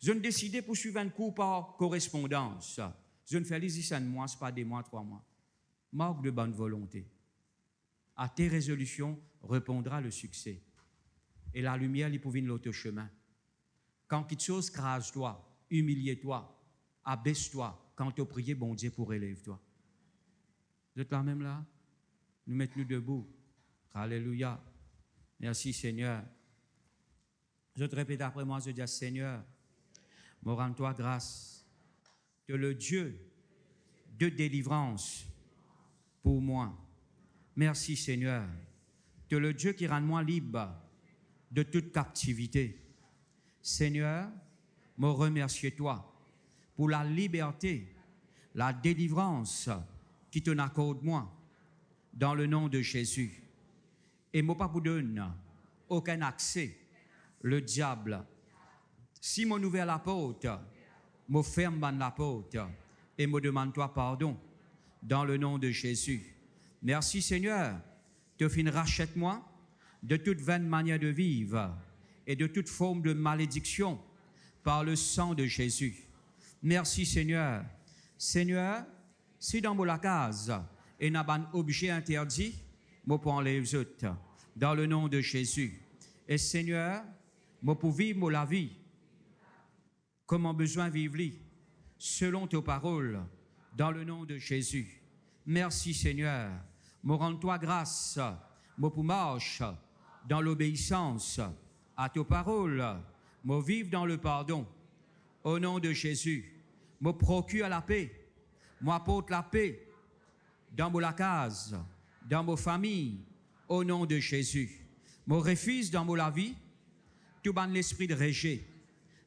Je ne décidé pour suivre un cours par correspondance. Je ne fais les 1 mois, ce n'est pas des mois, 3 mois. Manque de bonne volonté. À tes résolutions répondra le succès. Et la lumière, il pouvait l'autre chemin. Quand quelque chose crase-toi, humilie-toi, abaisse-toi, quand tu as prié, bon Dieu pour élève-toi. Vous êtes là même là? Nous mettons-nous debout. Alléluia. Merci Seigneur. Je te répète après moi, je dis Seigneur, me rends-toi grâce de le Dieu de délivrance pour moi. Merci Seigneur, de le Dieu qui rend moi libre de toute captivité. Seigneur, me remercie toi pour la liberté, la délivrance qui te accorde moi dans le nom de Jésus. Et moi pas vous donne aucun accès, le diable. Si mon ouvert la porte, me ferme la porte et me demande toi pardon dans le nom de Jésus. Merci Seigneur, te fin rachète-moi de toute vaine manière de vivre et de toute forme de malédiction par le sang de Jésus. Merci Seigneur. Seigneur, si dans la case et n'a pas objet interdit, moi pour enlever les autres dans le nom de Jésus. Et Seigneur, moi pour vivre la vie comme en besoin vivre selon tes paroles dans le nom de Jésus. Merci Seigneur. Me rends-toi grâce, me pour marche dans l'obéissance à tes paroles, me vivre dans le pardon. Au nom de Jésus, me procure la paix, m'apporte la paix dans la case, dans ma famille, au nom de Jésus. Me refuse dans la vie tout ban l'esprit de rejet,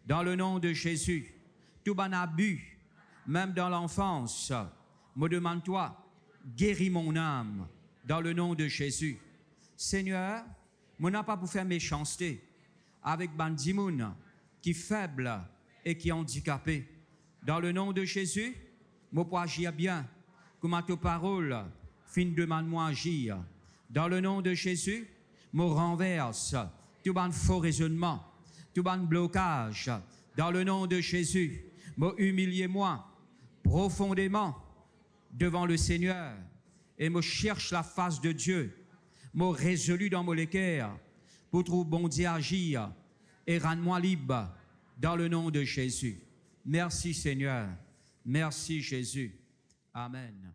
dans le nom de Jésus. Tout ban abus, même dans l'enfance, me demande-toi, guéris mon âme dans le nom de Jésus. Seigneur, je n'ai pas pour faire méchanceté avec bandimoun qui est faible et qui est handicapé. Dans le nom de Jésus, je peux agir bien, comme à ta parole, fin demande-moi agir. Dans le nom de Jésus, je renverse tout ban faux raisonnement, tout ban blocage. Dans le nom de Jésus, je humilie-moi profondément devant le Seigneur et me cherche la face de Dieu, me résolu dans mon cœur pour trouver bon Dieu agir et rends-moi libre dans le nom de Jésus. Merci Seigneur, merci Jésus. Amen.